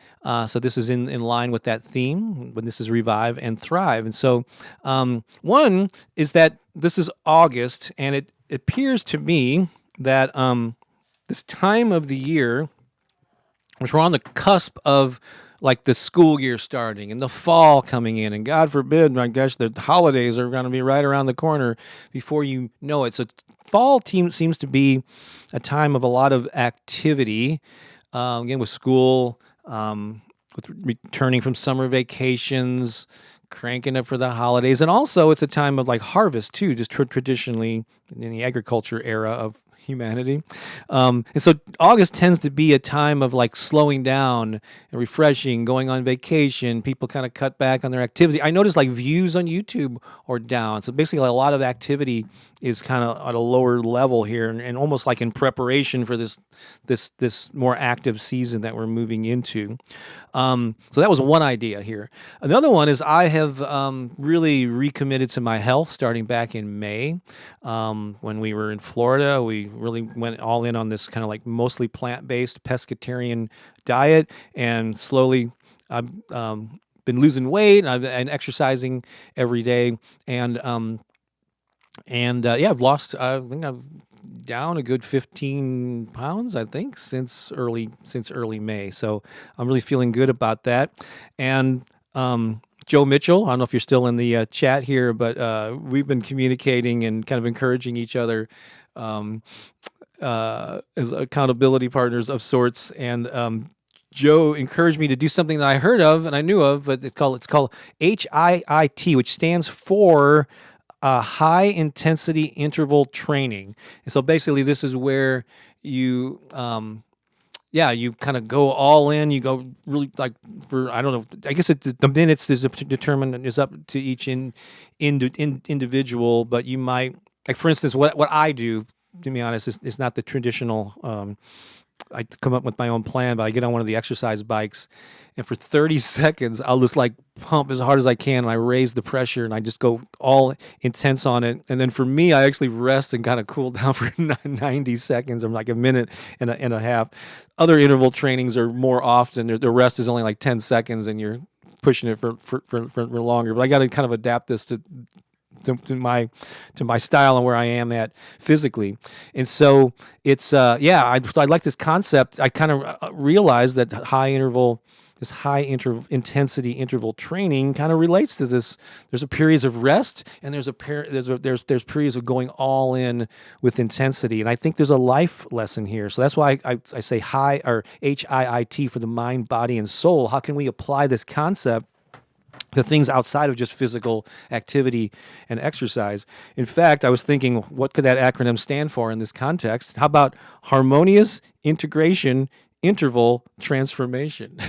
So this is in line with that theme, but this is Revive and Thrive. And so one is that this is August, and it appears to me that this time of the year, which we're on the cusp of like the school year starting and the fall coming in, and God forbid, my gosh, the holidays are going to be right around the corner before you know it. So fall seems to be a time of a lot of activity, again, with school, with returning from summer vacations, cranking up for the holidays. And also it's a time of like harvest too, just traditionally in the agriculture era of humanity. And so August tends to be a time of like slowing down and refreshing, going on vacation. People kind of cut back on their activity. I noticed like views on YouTube are down. So basically a lot of activity is kind of at a lower level here, and almost like in preparation for this more active season that we're moving into. So that was one idea here. Another one is I have really recommitted to my health starting back in May. When we were in Florida, we really went all in on this kind of like mostly plant-based pescatarian diet, and slowly I've been losing weight, and and exercising every day, and yeah, I've lost. I think I've down a good 15 pounds, I think, since early May. So I'm really feeling good about that. And Joe Mitchell, I don't know if you're still in the chat here, but we've been communicating and kind of encouraging each other as accountability partners of sorts. And Joe encouraged me to do something that I heard of and I knew of, but it's called HIIT, which stands for high intensity interval training. And so basically this is where you you kind of go all in. You go really like for, I don't know, I guess the minutes is determined, is up to each individual, but you might, like for instance, what I do, to be honest, is not the traditional, I come up with my own plan, but I get on one of the exercise bikes, and for 30 seconds, I'll just like pump as hard as I can, and I raise the pressure, and I just go all intense on it. And then for me, I actually rest and kind of cool down for 90 seconds, or like a minute and a half. Other interval trainings are more often, the rest is only like 10 seconds, and you're pushing it for longer. But I got to kind of adapt this to to my style and where I am at physically. And so it's I like this concept. I kind of realized that this high intensity interval training kind of relates to this. There's a periods of rest, and there's periods of going all in with intensity. And I think there's a life lesson here. So that's why I say high, or HIIT, for the mind, body, and soul. How can we apply this concept to things outside of just physical activity and exercise? In fact, I was thinking, what could that acronym stand for in this context? How about harmonious integration interval transformation?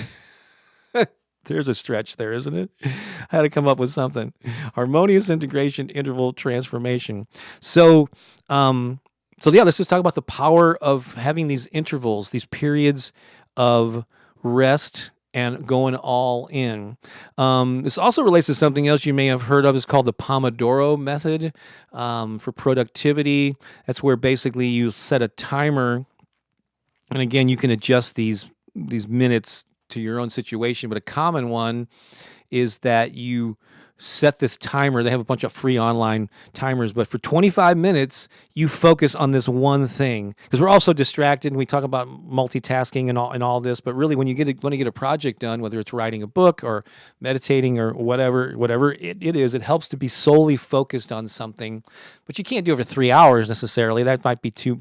There's a stretch there, isn't it? I had to come up with something. Harmonious integration interval transformation. So let's just talk about the power of having these intervals, these periods of rest and going all in. This also relates to something else you may have heard of. It's called the Pomodoro method for productivity. That's where basically you set a timer, and again, you can adjust these minutes to your own situation, but a common one is that you set this timer. They have a bunch of free online timers, but for 25 minutes, you focus on this one thing, because we're also distracted, and we talk about multitasking and all this, but really when you want to get a project done, whether it's writing a book or meditating or whatever it is, it helps to be solely focused on something, but you can't do it for 3 hours necessarily. That might be too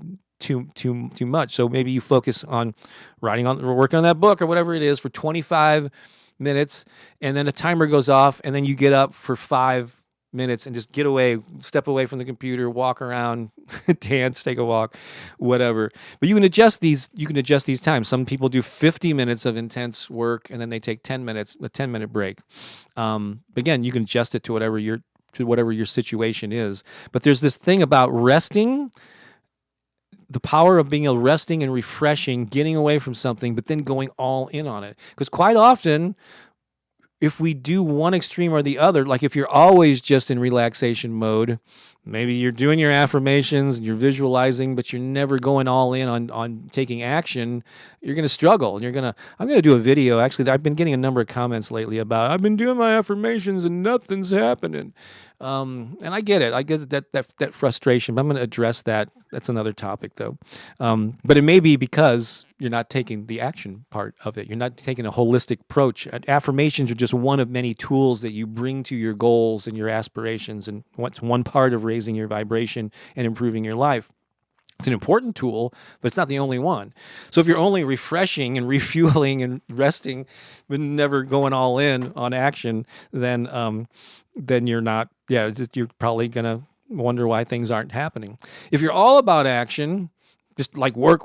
much. So maybe you focus on working on that book or whatever it is for 25 minutes, and then a timer goes off, and then you get up for 5 minutes and just step away from the computer, walk around, dance, take a walk, whatever. But you can adjust these times. Some people do 50 minutes of intense work, and then they take a 10-minute break. But again, you can adjust it to whatever your situation is. But there's this thing about resting, the power of being resting and refreshing, getting away from something, but then going all in on it. Because quite often, if we do one extreme or the other, like if you're always just in relaxation mode, maybe you're doing your affirmations and you're visualizing, but you're never going all in on taking action, you're going to struggle. And I'm going to do a video. Actually, I've been getting a number of comments lately about, I've been doing my affirmations and nothing's happening. And I get it. I get that frustration, but I'm going to address that. That's another topic, though. But it may be because you're not taking the action part of it. You're not taking a holistic approach. Affirmations are just one of many tools that you bring to your goals and your aspirations, and what's one part of raising your vibration and improving your life. It's an important tool, but it's not the only one. So if you're only refreshing and refueling and resting, but never going all in on action, then you're not. Yeah, you're probably gonna wonder why things aren't happening. If you're all about action, just like work,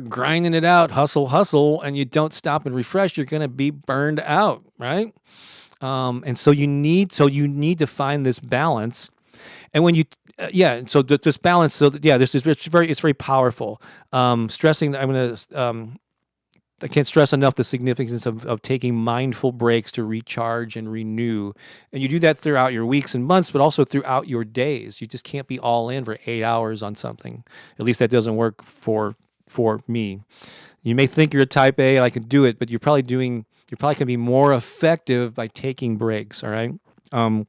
grinding it out, hustle, and you don't stop and refresh, you're gonna be burned out, right? And so you need to find this balance. And when so this balance, it's very powerful. Stressing that I can't stress enough the significance of taking mindful breaks to recharge and renew. And you do that throughout your weeks and months, but also throughout your days. You just can't be all in for 8 hours on something. At least that doesn't work for me. You may think you're a type A and I can do it, but you're probably going to be more effective by taking breaks, all right? And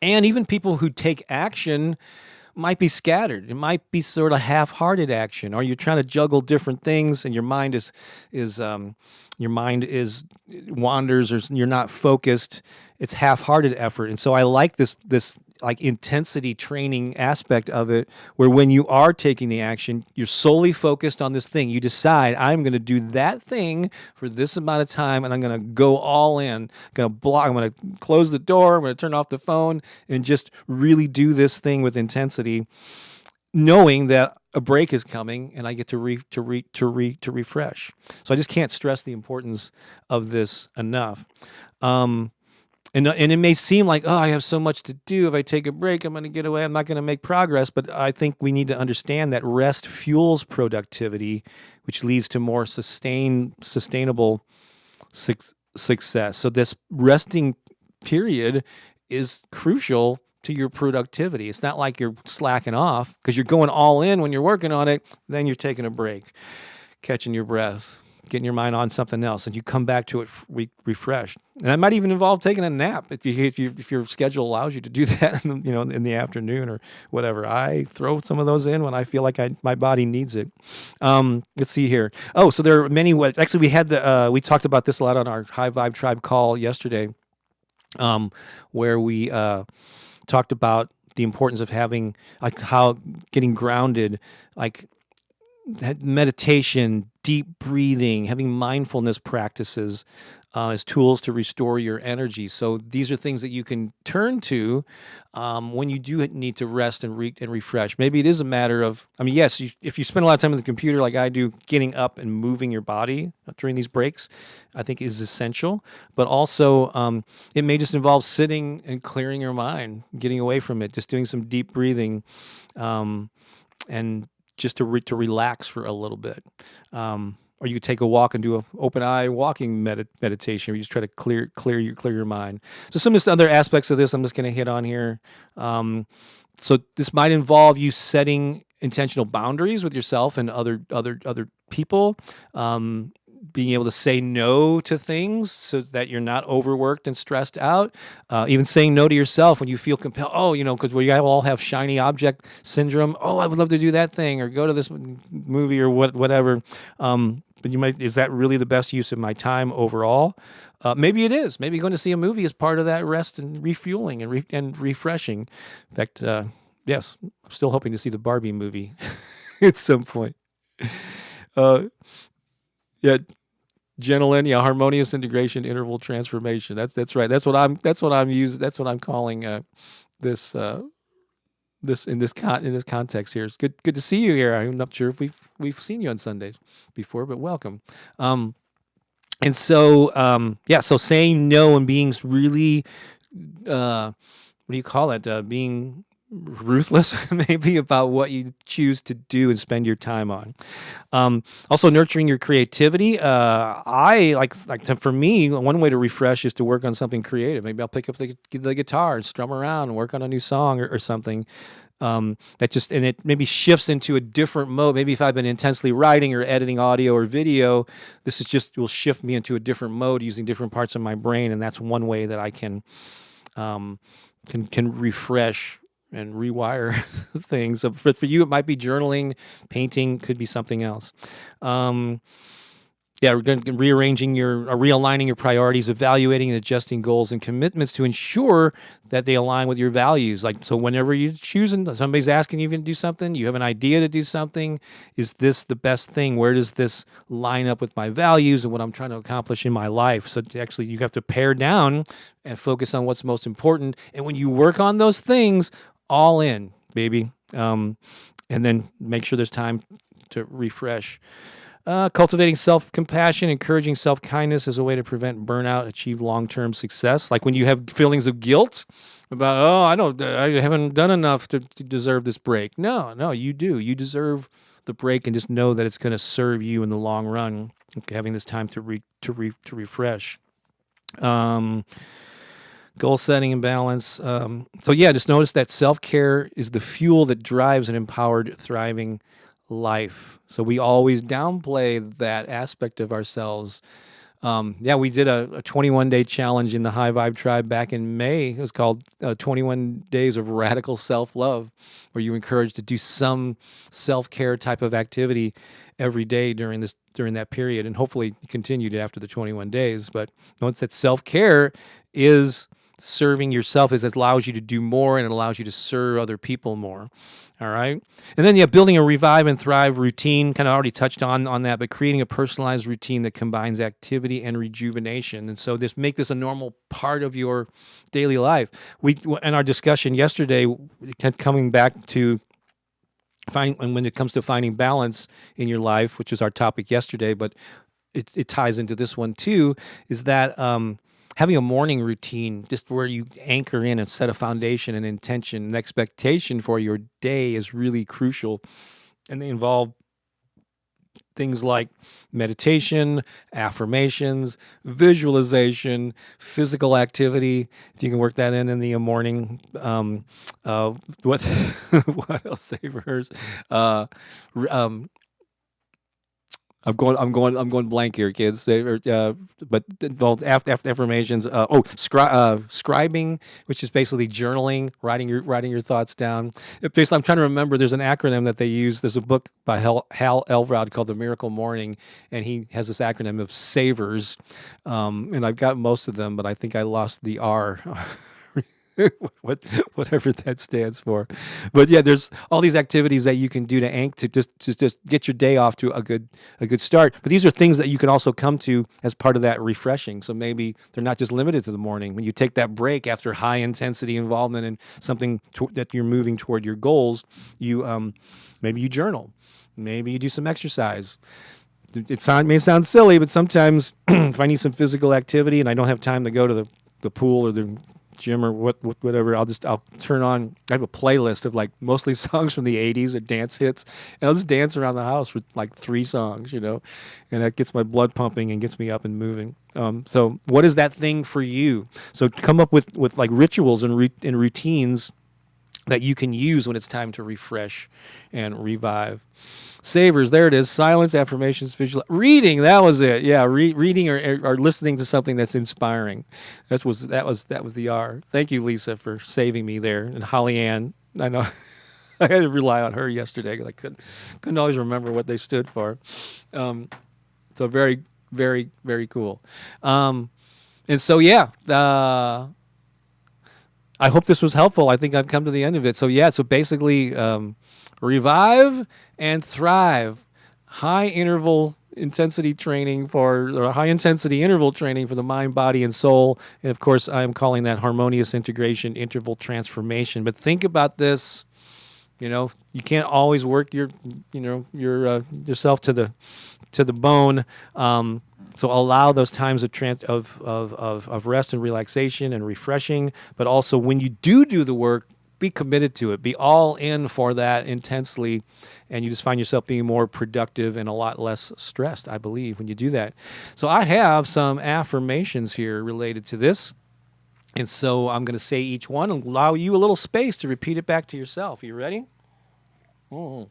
even people who take action might be scattered. It might be sort of half-hearted action, or you're trying to juggle different things, and your mind wanders, or you're not focused. It's half-hearted effort, and so I like this like intensity training aspect of it, where when you are taking the action, you're solely focused on this thing. You decide, I'm going to do that thing for this amount of time, and I'm going to go all in. I'm going to close the door. I'm going to turn off the phone and just really do this thing with intensity, knowing that a break is coming and I get to refresh. So I just can't stress the importance of this enough. And it may seem like, I have so much to do. If I take a break, I'm going to get away. I'm not going to make progress. But I think we need to understand that rest fuels productivity, which leads to more sustainable success. So this resting period is crucial to your productivity. It's not like you're slacking off, because you're going all in when you're working on it. Then you're taking a break, catching your breath, getting your mind on something else, and you come back to it refreshed. And that might even involve taking a nap if your schedule allows you to do that, in the afternoon or whatever. I throw some of those in when I feel like my body needs it. Let's see here. Oh, so there are many ways. Actually, we talked about this a lot on our High Vibe Tribe call yesterday, where we talked about the importance of having, like, how getting grounded, like meditation, deep breathing, having mindfulness practices as tools to restore your energy. So these are things that you can turn to when you do need to rest and refresh. Maybe it is a matter of, yes, if you spend a lot of time on the computer like I do, getting up and moving your body during these breaks, I think is essential. But also, it may just involve sitting and clearing your mind, getting away from it, just doing some deep breathing, and just to relax for a little bit. Or you could take a walk and do an open eye walking meditation where you just try to clear your mind. So some of the other aspects of this I'm just going to hit on here. So this might involve you setting intentional boundaries with yourself and other people. Being able to say no to things so that you're not overworked and stressed out. Even saying no to yourself when you feel compelled. Because we all have shiny object syndrome. Oh, I would love to do that thing or go to this movie or whatever. But is that really the best use of my time overall? Maybe it is. Maybe going to see a movie is part of that rest and refueling and refreshing. In fact, yes, I'm still hoping to see the Barbie movie at some point. Yeah, gentle and harmonious integration, interval transformation. That's right. That's what I'm calling this in this context here. It's good to see you here. I'm not sure if we've seen you on Sundays before, but welcome. And so so saying no and being really what do you call it? Being ruthless maybe about what you choose to do and spend your time on. Also nurturing your creativity. For me, one way to refresh is to work on something creative. Maybe I'll pick up the guitar and strum around and work on a new song or something. And it maybe shifts into a different mode. Maybe if I've been intensely writing or editing audio or video, will shift me into a different mode using different parts of my brain. And that's one way that I can refresh and rewire things. So for you, it might be journaling, painting, could be something else. We're going to realigning your priorities, evaluating and adjusting goals and commitments to ensure that they align with your values. So whenever you're choosing, somebody's asking you to do something, you have an idea to do something. Is this the best thing? Where does this line up with my values and what I'm trying to accomplish in my life? So actually, you have to pare down and focus on what's most important. And when you work on those things, all in, baby. And then make sure there's time to refresh. Cultivating self-compassion, encouraging self-kindness as a way to prevent burnout, achieve long-term success. Like when you have feelings of guilt about, I haven't done enough to deserve this break. No, you do. You deserve the break, and just know that it's going to serve you in the long run, having this time to refresh. Goal setting and balance. Just notice that self-care is the fuel that drives an empowered, thriving life. So we always downplay that aspect of ourselves. We did a 21-day challenge in the High Vibe Tribe back in May. It was called 21 Days of Radical Self-Love, where you encouraged to do some self-care type of activity every day during that period, and hopefully continued after the 21 days. But notice that self-care is serving yourself, it allows you to do more, and it allows you to serve other people more. All right. And then, building a revive and thrive routine, kind of already touched on that, but creating a personalized routine that combines activity and rejuvenation. And so make this a normal part of your daily life. In our discussion yesterday, coming back to when it comes to finding balance in your life, which is our topic yesterday, but it ties into this one too, is that having a morning routine, just where you anchor in and set a foundation and intention and expectation for your day, is really crucial. And they involve things like meditation, affirmations, visualization, physical activity. If you can work that in the morning. What else? Savers. I'm going blank here, kids. But well, after affirmations. Scribing, which is basically journaling, writing your thoughts down. Basically, I'm trying to remember. There's an acronym that they use. There's a book by Hal Elrod called The Miracle Morning, and he has this acronym of SAVERS, and I've got most of them, but I think I lost the R. Whatever that stands for. But yeah, there's all these activities that you can do to just get your day off to a good start. But these are things that you can also come to as part of that refreshing. So maybe they're not just limited to the morning. When you take that break after high intensity involvement in something that you're moving toward your goals, you maybe you journal, maybe you do some exercise. May sound silly, but sometimes if I need some physical activity and I don't have time to go to the pool or the gym or whatever, I'll turn on. I have a playlist of like mostly songs from the 80s or dance hits, and I'll just dance around the house with like 3 songs, and that gets my blood pumping and gets me up and moving. So what is that thing for you? So come up with like rituals and routines that you can use when it's time to refresh and revive. Savers, there it is. Silence, affirmations, visual reading. That was it. Yeah, reading or listening to something that's inspiring. That was the R. Thank you, Lisa, for saving me there. And Holly Ann, I know I had to rely on her yesterday because I couldn't always remember what they stood for. So very, very, very cool. And so yeah. I hope this was helpful. I think I've come to the end of it. So yeah, so basically revive and thrive. High intensity interval training for the mind, body, and soul. And of course, I'm calling that harmonious integration, interval transformation. But think about this. You can't always work yourself to the bone. So allow those times of rest and relaxation and refreshing. But also, when you do the work, be committed to it. Be all in for that intensely, and you just find yourself being more productive and a lot less stressed, I believe, when you do that. So I have some affirmations here related to this. And so I'm going to say each one and allow you a little space to repeat it back to yourself. Are you ready? Oh.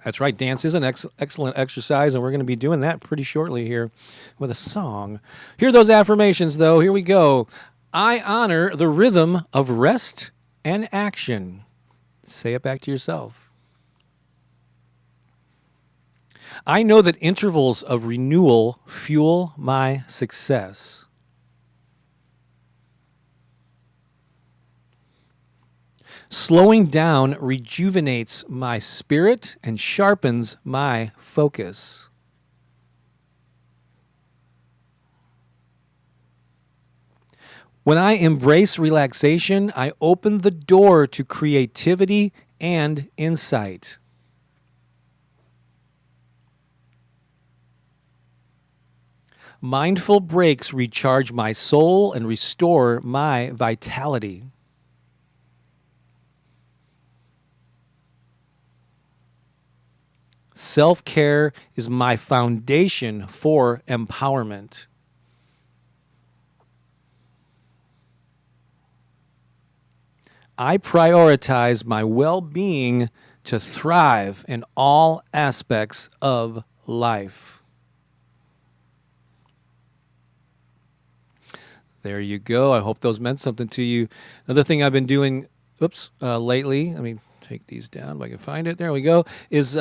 That's right. Dance is an excellent exercise, and we're going to be doing that pretty shortly here with a song. Here are those affirmations, though. Here we go. I honor the rhythm of rest and action. Say it back to yourself. I know that intervals of renewal fuel my success. Slowing down rejuvenates my spirit and sharpens my focus. When I embrace relaxation, I open the door to creativity and insight. Mindful breaks recharge my soul and restore my vitality. Self-care is my foundation for empowerment. I prioritize my well-being to thrive in all aspects of life. There you go. I hope those meant something to you. Another thing I've been doing, lately, let me take these down if I can find it. There we go, is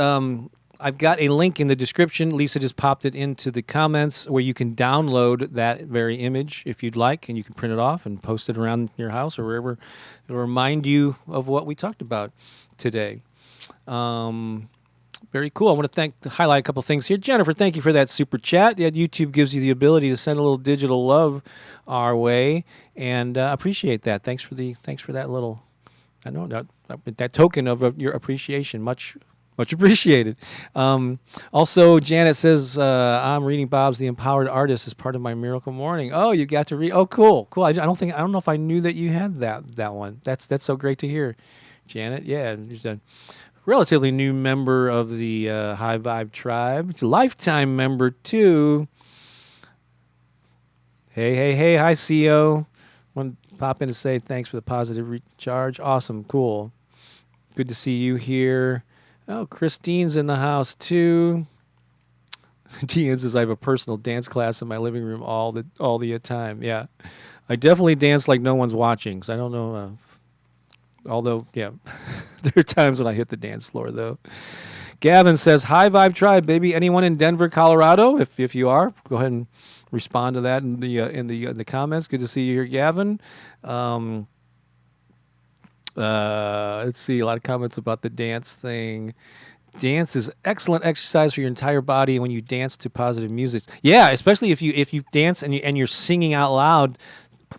I've got a link in the description. Lisa just popped it into the comments where you can download that very image if you'd like, and you can print it off and post it around your house or wherever. It'll remind you of what we talked about today. Very cool. I want to highlight a couple things here. Jennifer, thank you for that super chat. Yeah, YouTube gives you the ability to send a little digital love our way, and appreciate that. Thanks for that little, that token of your appreciation. Much appreciated. Also, Janet says, I'm reading Bob's The Empowered Artist as part of my Miracle Morning. Oh, you got to read. Oh, cool. I don't know if I knew that you had that one. That's so great to hear, Janet. Yeah, just a relatively new member of the High Vibe Tribe. Lifetime member, too. Hey. Hi, CO. Want to pop in to say thanks for the positive recharge. Awesome. Cool. Good to see you here. Oh, Christine's in the house, too. Deanne says, I have a personal dance class in my living room all the time. Yeah. I definitely dance like no one's watching. So I don't know. Although, yeah, there are times when I hit the dance floor, though. Gavin says, hi, Vibe Tribe, baby. Anyone in Denver, Colorado? If you are, go ahead and respond to that in the comments. Good to see you here, Gavin. Let's see, a lot of comments about the dance thing. Dance is excellent exercise for your entire body when you dance to positive music. Yeah, especially if you dance and you're singing out loud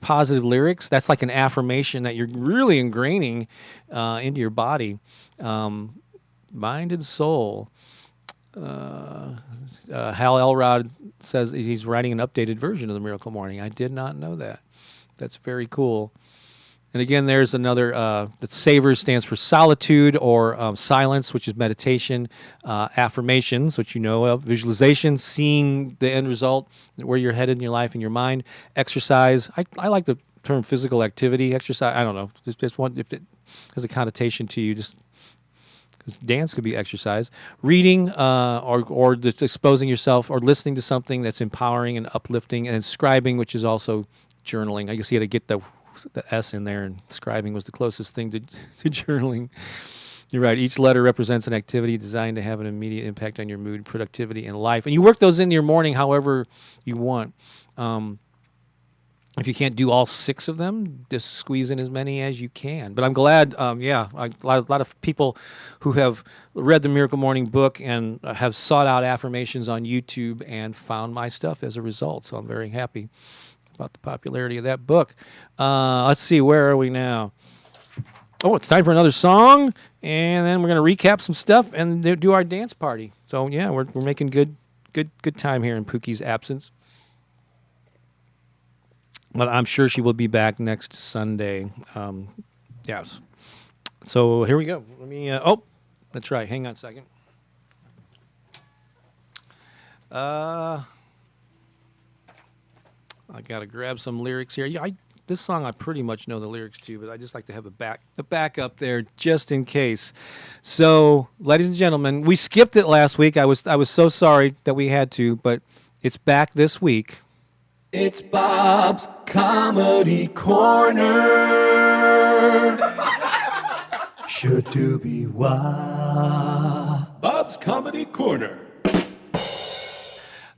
positive lyrics. That's like an affirmation that you're really ingraining into your body, mind and soul. Hal Elrod says he's writing an updated version of the Miracle Morning. I did not know that. That's very cool. And again, there's another, that SAVOR stands for solitude or silence, which is meditation. Affirmations, which you know of. Visualization, seeing the end result, where you're headed in your life and your mind. Exercise. I like the term physical activity. Exercise, I don't know. Just one, if it has a connotation to you, just because dance could be exercise. Reading or just exposing yourself or listening to something that's empowering and uplifting. And scribing, which is also journaling. I guess you had to get the S in there, and scribing was the closest thing to journaling. You're right. Each letter represents an activity designed to have an immediate impact on your mood, productivity, and life. And you work those into your morning however you want. If you can't do all 6 of them, just squeeze in as many as you can. But I'm glad, a lot of people who have read the Miracle Morning book and have sought out affirmations on YouTube and found my stuff as a result. So I'm very happy about the popularity of that book. Let's see, where are we now? Oh, it's time for another song, and then we're going to recap some stuff and do our dance party. So yeah, we're making good time here in Pooki's absence. But I'm sure she will be back next Sunday. Yes. So here we go. Let me. That's right. Hang on a second. I got to grab some lyrics here. Yeah, this song I pretty much know the lyrics to, but I just like to have a backup there just in case. So, ladies and gentlemen, we skipped it last week. I was so sorry that we had to, but it's back this week. It's Bob's Comedy Corner. Should do be why. Bob's Comedy Corner.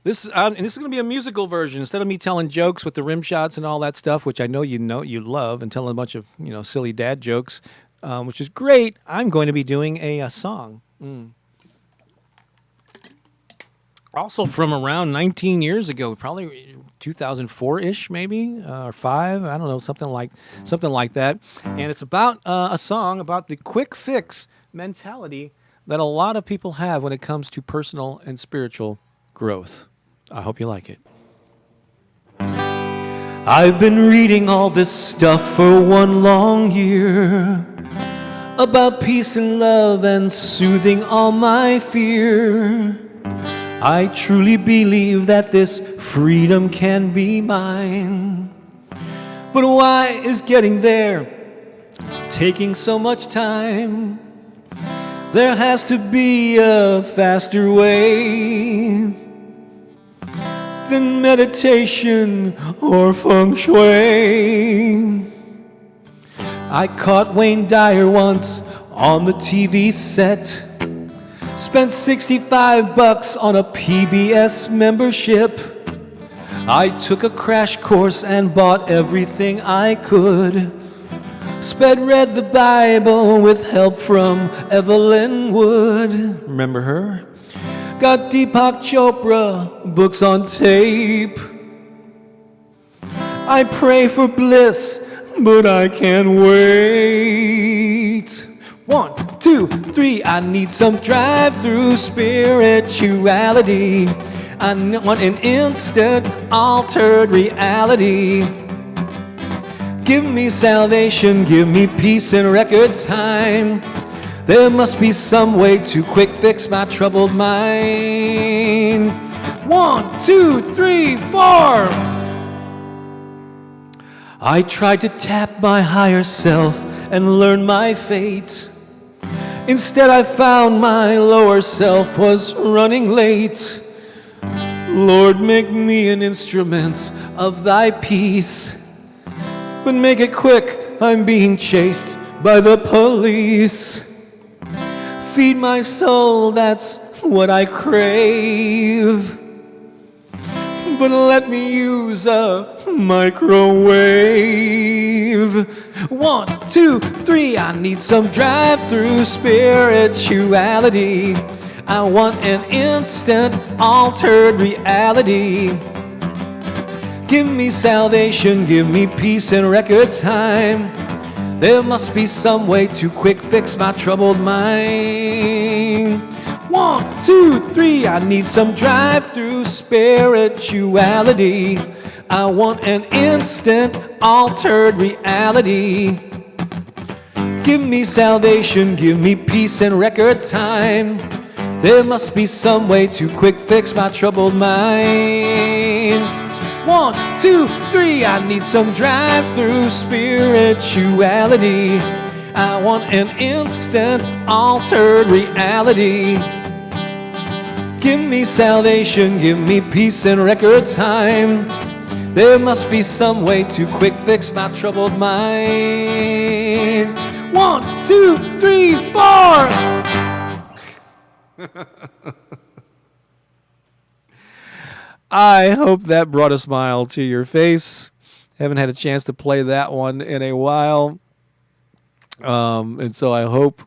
This is going to be a musical version. Instead of me telling jokes with the rim shots and all that stuff, which I know you love, and telling a bunch of silly dad jokes, which is great, I'm going to be doing a song. Also from around 19 years ago, probably 2004-ish, maybe or 5. I don't know, something like that. And it's about a song about the quick fix mentality that a lot of people have when it comes to personal and spiritual growth. I hope you like it. I've been reading all this stuff for one long year about peace and love and soothing all my fear. I truly believe that this freedom can be mine. But why is getting there taking so much time? There has to be a faster way than meditation or feng shui. I caught Wayne Dyer once on the TV set. Spent $65 on a PBS membership. I took a crash course and bought everything I could. Read the Bible with help from Evelyn Wood. Remember her? Got Deepak Chopra books on tape. I pray for bliss, but I can't wait. 1, 2, 3, I need some drive-through spirituality. I want an instant altered reality. Give me salvation, give me peace in record time. There must be some way to quick fix my troubled mind. 1, 2, 3, 4. I tried to tap my higher self and learn my fate. Instead I found my lower self was running late. Lord, make me an instrument of thy peace. But make it quick, I'm being chased by the police. Feed my soul, that's what I crave. But let me use a microwave. 1, 2, 3, I need some drive-through spirituality. I want an instant altered reality. Give me salvation, give me peace in record time. There must be some way to quick fix my troubled mind. 1, 2, 3, I need some drive-through spirituality. I want an instant altered reality. Give me salvation, give me peace in record time. There must be some way to quick fix my troubled mind. 1, 2, 3, I need some drive-through spirituality. I want an instant altered reality. Give me salvation, give me peace in record time. There must be some way to quick fix my troubled mind. 1, 2, 3, 4. I hope that brought a smile to your face. Haven't had a chance to play that one in a while. And so I hope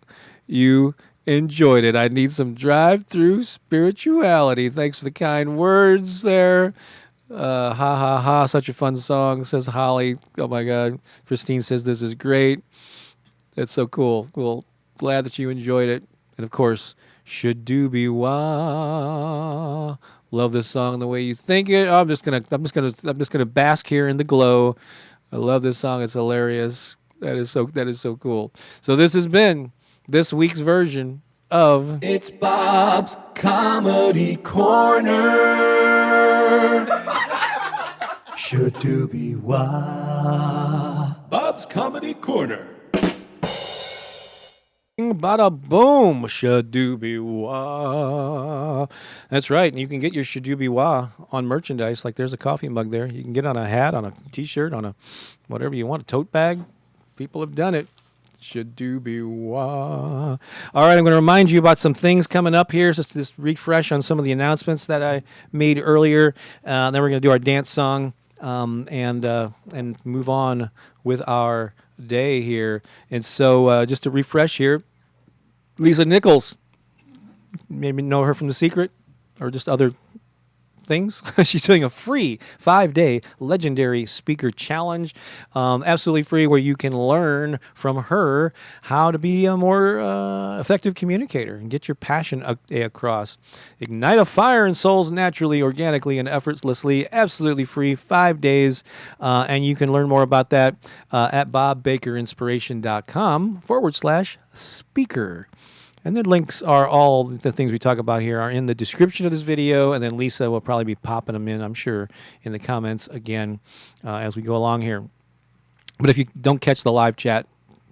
you enjoyed it. I need some drive-through spirituality. Thanks for the kind words there. Ha ha ha, such a fun song, says Holly. Oh my God. Christine says this is great. It's so cool. Well, glad that you enjoyed it. And of course, should do be wah. Love this song the way you think it. I'm just gonna bask here in the glow. I love this song. It's hilarious. That is so cool. So this has been this week's version of It's Bob's Comedy Corner. Should do be wah. Bob's Comedy Corner. Bada boom, shadooby wah. That's right. And you can get your shadooby wah on merchandise. Like there's a coffee mug there. You can get on a hat, on a t-shirt, on a whatever you want, a tote bag. People have done it. Shadooby wah. All right, I'm going to remind you about some things coming up here. Just refresh on some of the announcements that I made earlier. Then we're going to do our dance song and move on with our day here. And so just to refresh here, Lisa Nichols, maybe know her from The Secret or just other things. She's doing a free 5-day legendary speaker challenge, absolutely free, where you can learn from her how to be a more effective communicator and get your passion across. Ignite a fire in souls naturally, organically, and effortlessly. Absolutely free, 5 days, and you can learn more about that at bobbakerinspiration.com/speaker. And the links are all the things we talk about here are in the description of this video, and then Lisa will probably be popping them in, I'm sure, in the comments again as we go along here. But if you don't catch the live chat,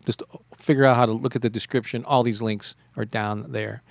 just figure out how to look at the description. All these links are down there.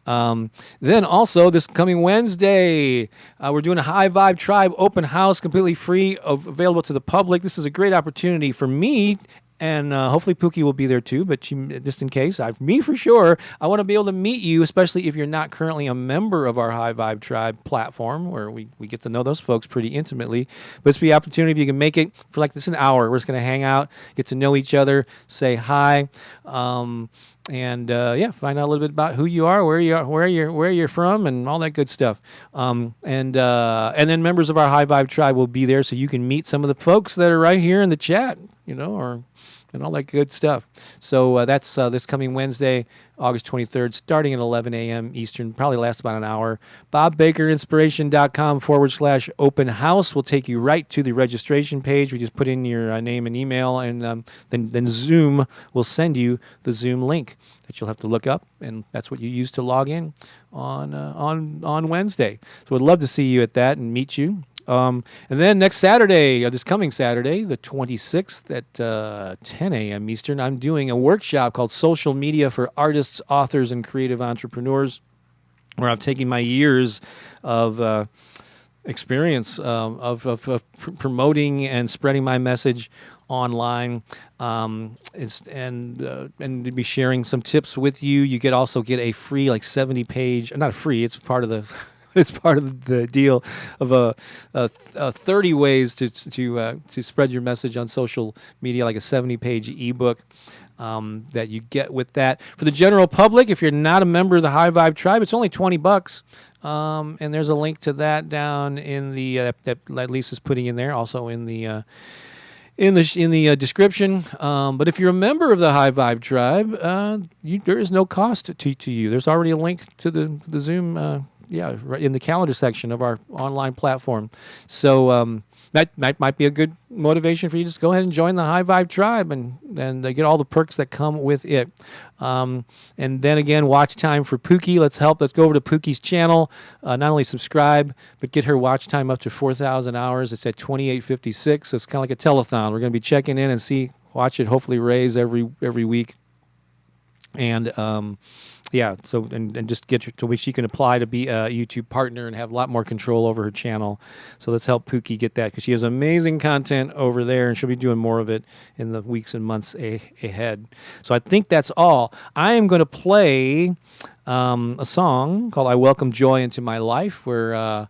Then also this coming Wednesday, we're doing a High Vibe Tribe open house, completely free, available to the public. This is a great opportunity for me. And hopefully Pooki will be there too, but just in case, me for sure, I want to be able to meet you, especially if you're not currently a member of our High Vibe Tribe platform, where we get to know those folks pretty intimately. But it's the opportunity if you can make it for like this an hour. We're just going to hang out, get to know each other, say hi, and find out a little bit about who you are, where you're from, and all that good stuff. And then members of our High Vibe Tribe will be there, so you can meet some of the folks that are right here in the chat, and all that good stuff. So that's this coming Wednesday, August 23rd, starting at 11 a.m. Eastern, probably lasts about an hour. bobbakerinspiration.com/open house will take you right to the registration page. We just put in your name and email, and then Zoom will send you the Zoom link that you'll have to look up, and that's what you use to log in on Wednesday. So we'd love to see you at that and meet you. And then next Saturday, this coming Saturday, the 26th at 10 a.m. Eastern, I'm doing a workshop called Social Media for Artists, Authors, and Creative Entrepreneurs, where I'm taking my years of experience of promoting and spreading my message online, and to be sharing some tips with you. You could also get a free 70-page, not free, it's part of the it's part of the deal of a 30 ways to spread your message on social media, like a 70-page ebook. That you get with that. For the general public, if you're not a member of the High Vibe Tribe, it's only $20. And there's a link to that down in the that Lisa's putting in there, also in the description. But if you're a member of the High Vibe Tribe, there is no cost to you. There's already a link to the Zoom, right in the calendar section of our online platform. So that might be a good motivation for you. Just go ahead and join the High Vibe Tribe and get all the perks that come with it. And then again, watch time for Pooki. Let's go over to Pooki's channel. Not only subscribe, but get her watch time up to 4,000 hours. It's at 2856, so it's kind of like a telethon. We're going to be checking in and watch it hopefully raise every week. And so and just get her to where she can apply to be a YouTube partner and have a lot more control over her channel. So let's help Pooki get that, because she has amazing content over there, and she'll be doing more of it in the weeks and months ahead. So I think that's all. I am going to play a song called "I Welcome Joy Into My Life," where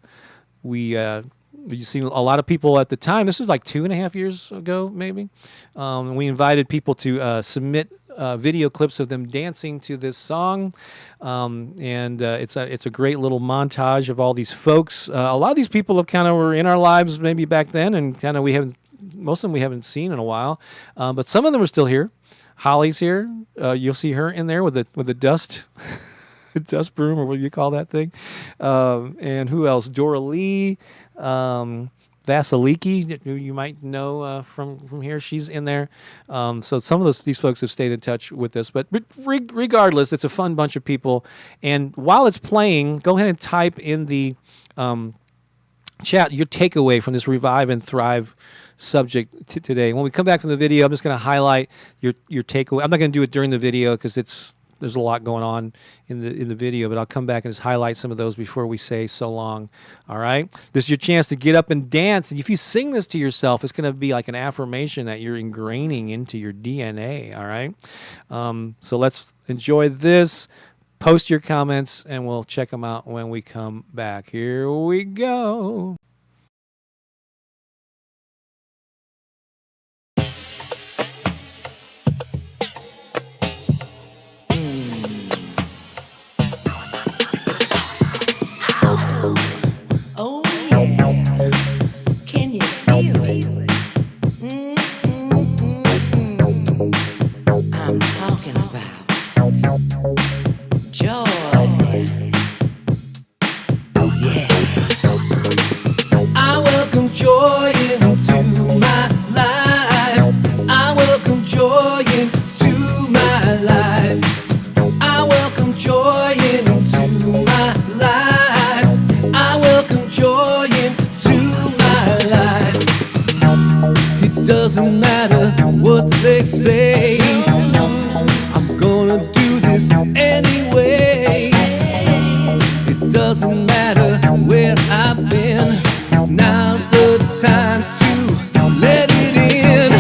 you see a lot of people at the time. This was like 2.5 years ago, maybe. We invited people to submit video clips of them dancing to this song, and it's a great little montage of all these folks. A lot of these people were in our lives maybe back then, and most of them we haven't seen in a while, but some of them are still here. Holly's here. You'll see her in there with the dust. Dust broom, or what do you call that thing? And who else? Dora Lee, Vasiliki, who you might know from here. She's in there. So some of these folks have stayed in touch with us. But regardless, it's a fun bunch of people. And while it's playing, go ahead and type in the chat your takeaway from this Revive and Thrive subject today. When we come back from the video, I'm just going to highlight your takeaway. I'm not going to do it during the video because there's a lot going on in the video, but I'll come back and just highlight some of those before we say so long. All right? This is your chance to get up and dance. And if you sing this to yourself, it's going to be like an affirmation that you're ingraining into your DNA. All right? So let's enjoy this. Post your comments, and we'll check them out when we come back. Here we go. Oh yeah, can you feel it? I'm talking about joy. Yeah. I welcome joy into my life. I welcome joy into my life. I welcome joy into my life. I welcome joy into my life. It doesn't matter what they say, I'm gonna do this anyway. It doesn't matter where I've been, now's the time to let it in.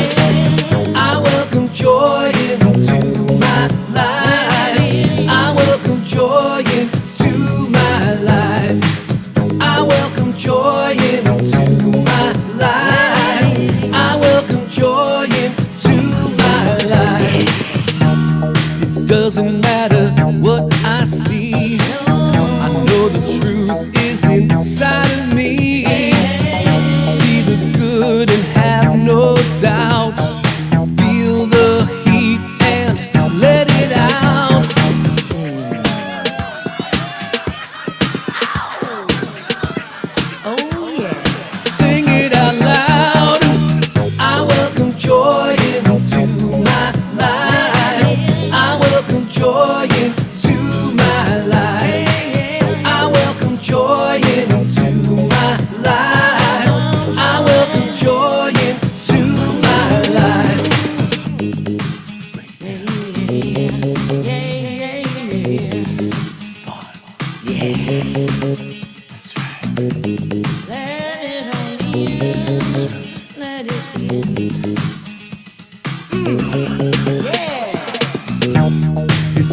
I welcome joy into my life. I welcome joy into my life. I welcome joy into my life. I welcome joy into my life. It doesn't matter what I see, I know the truth is inside of me. See the good and have no doubt. Feel the heat and let it out. Oh yeah. Sing it out loud. I welcome joy into my life. I welcome joy into my life. I welcome joy into my life. I welcome joy into my life. Yeah. That's right.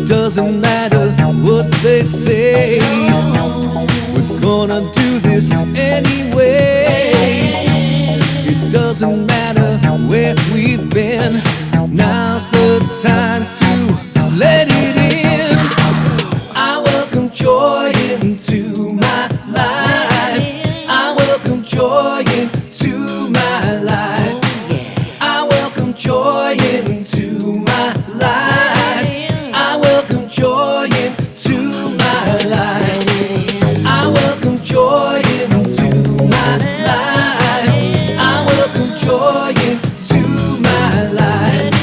Doesn't matter what they say, we're gonna do this anyway. It doesn't matter where we've been, now's the time to let it in. I welcome joy into my life. I welcome joy into my life. I welcome joy into my life. I welcome joy into my life. I welcome joy into my life. I welcome joy into my life.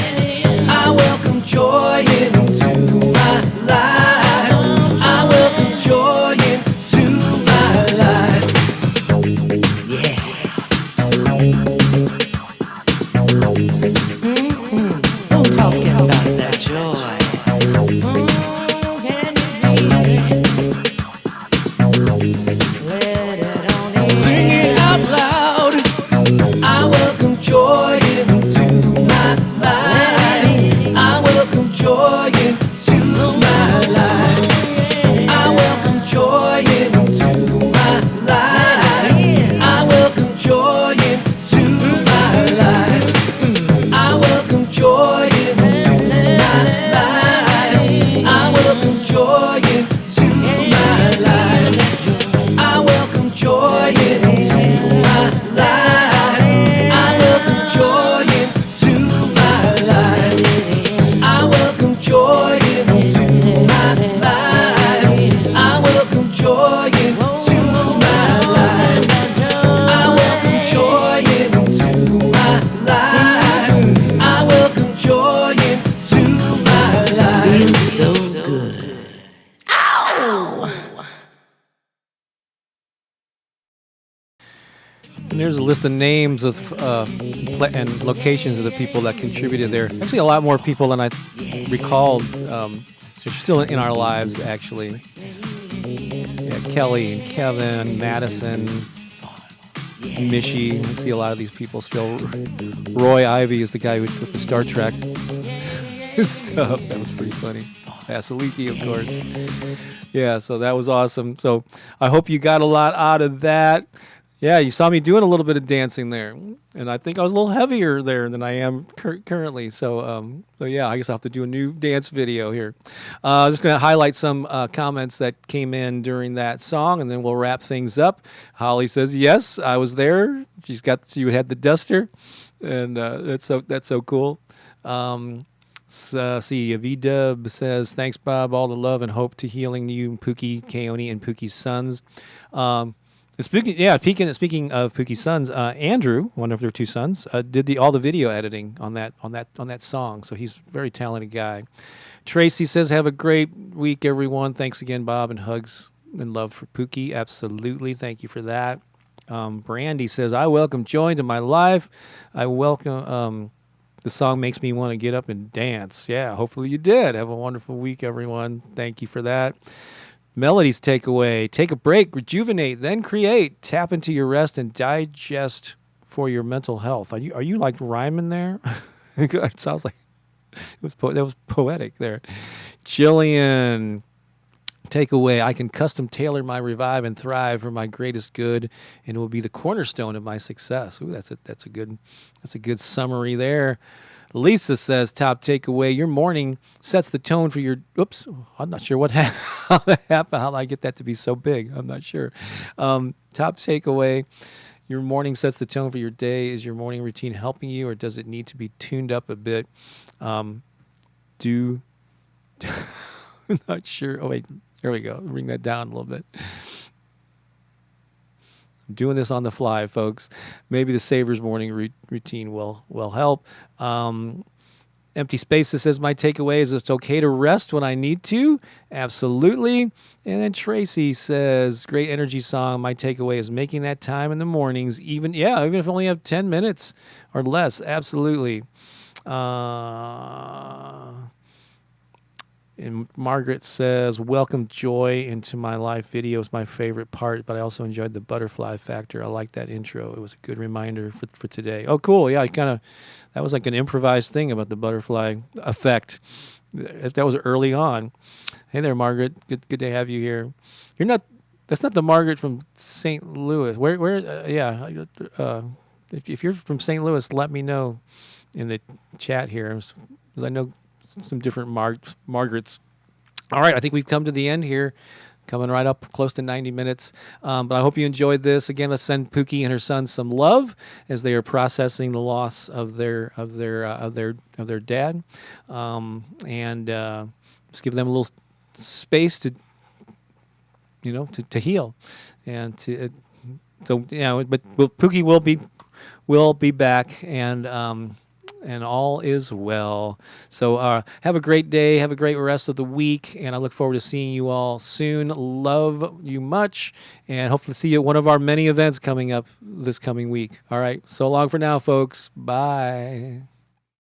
I welcome joy into my life. I welcome joy into my life. I'm talking about that joy. Can you feel it? Let it on in. Sing it out loud. I welcome joy into my life. I welcome joy into my life. I welcome joy into my life. I welcome joy into my life. I welcome joy into my life. I welcome joy into my life. I welcome joy into my life. I welcome joy into my life. I welcome joy into my life. I welcome joy into my life. I welcome joy into my life. I welcome joy into my life. Feels so good. And there's a list of names of and locations of the people that contributed there. Actually, a lot more people than I recalled. They're still in our lives, actually. Yeah, Kelly and Kevin, Madison, Mishi. I see a lot of these people still. Roy Ivy is the guy with the Star Trek stuff. That was pretty funny. Vasiliki, of course. Yeah, so that was awesome. So I hope you got a lot out of that. Yeah, you saw me doing a little bit of dancing there, and I think I was a little heavier there than I am currently. So yeah, I guess I'll have to do a new dance video here. Just going to highlight some comments that came in during that song, and then we'll wrap things up. Holly says, "Yes, I was there. She had the duster, and that's so cool." See, V-Dub says, "Thanks, Bob. All the love and hope to healing you, Pookie, Keone, and Pookie's sons." Speaking of Pookie's sons, Andrew, one of their two sons, did all the video editing on that song. So he's a very talented guy. Tracy says, "Have a great week, everyone. Thanks again, Bob, and hugs and love for Pookie." Absolutely, thank you for that. Brandy says, "I welcome joy into my life. I welcome." The song makes me want to get up and dance. Yeah, hopefully you did. Have a wonderful week, everyone. Thank you for that. Melody's takeaway: take a break, rejuvenate, then create. Tap into your rest and digest for your mental health. Are you like rhyming there? It sounds like that was poetic there. Jillian, takeaway: I can custom tailor my revive and thrive for my greatest good, and it will be the cornerstone of my success. Ooh, that's a good summary there. Lisa says, top takeaway: your morning sets the tone for your. Oops, I'm not sure how that happened. How did I get that to be so big? I'm not sure. Top takeaway: your morning sets the tone for your day. Is your morning routine helping you, or does it need to be tuned up a bit? I'm not sure. Oh wait, there we go. Bring that down a little bit. I'm doing this on the fly, folks. Maybe the Savers morning routine will help. Empty Spaces says, my takeaway is it's okay to rest when I need to. Absolutely. And then Tracy says, great energy song. My takeaway is making that time in the mornings, even if I only have 10 minutes or less. Absolutely. And Margaret says, welcome joy into my life. Video is my favorite part, but I also enjoyed the butterfly factor. I like that intro. It was a good reminder for today. Oh, cool. Yeah, that was like an improvised thing about the butterfly effect. That was early on. Hey there, Margaret. Good to have you here. That's not the Margaret from St. Louis. If you're from St. Louis, let me know in the chat here, because I know some different Margarets. All right, I think we've come to the end here, coming right up close to 90 minutes. But I hope you enjoyed this. Again, let's send Pooki and her son some love as they are processing the loss of their dad, and just give them a little space to heal, and but Pooki will be back, and all is well. So have a great day. Have a great rest of the week. And I look forward to seeing you all soon. Love you much. And hopefully see you at one of our many events coming up this coming week. All right. So long for now, folks. Bye.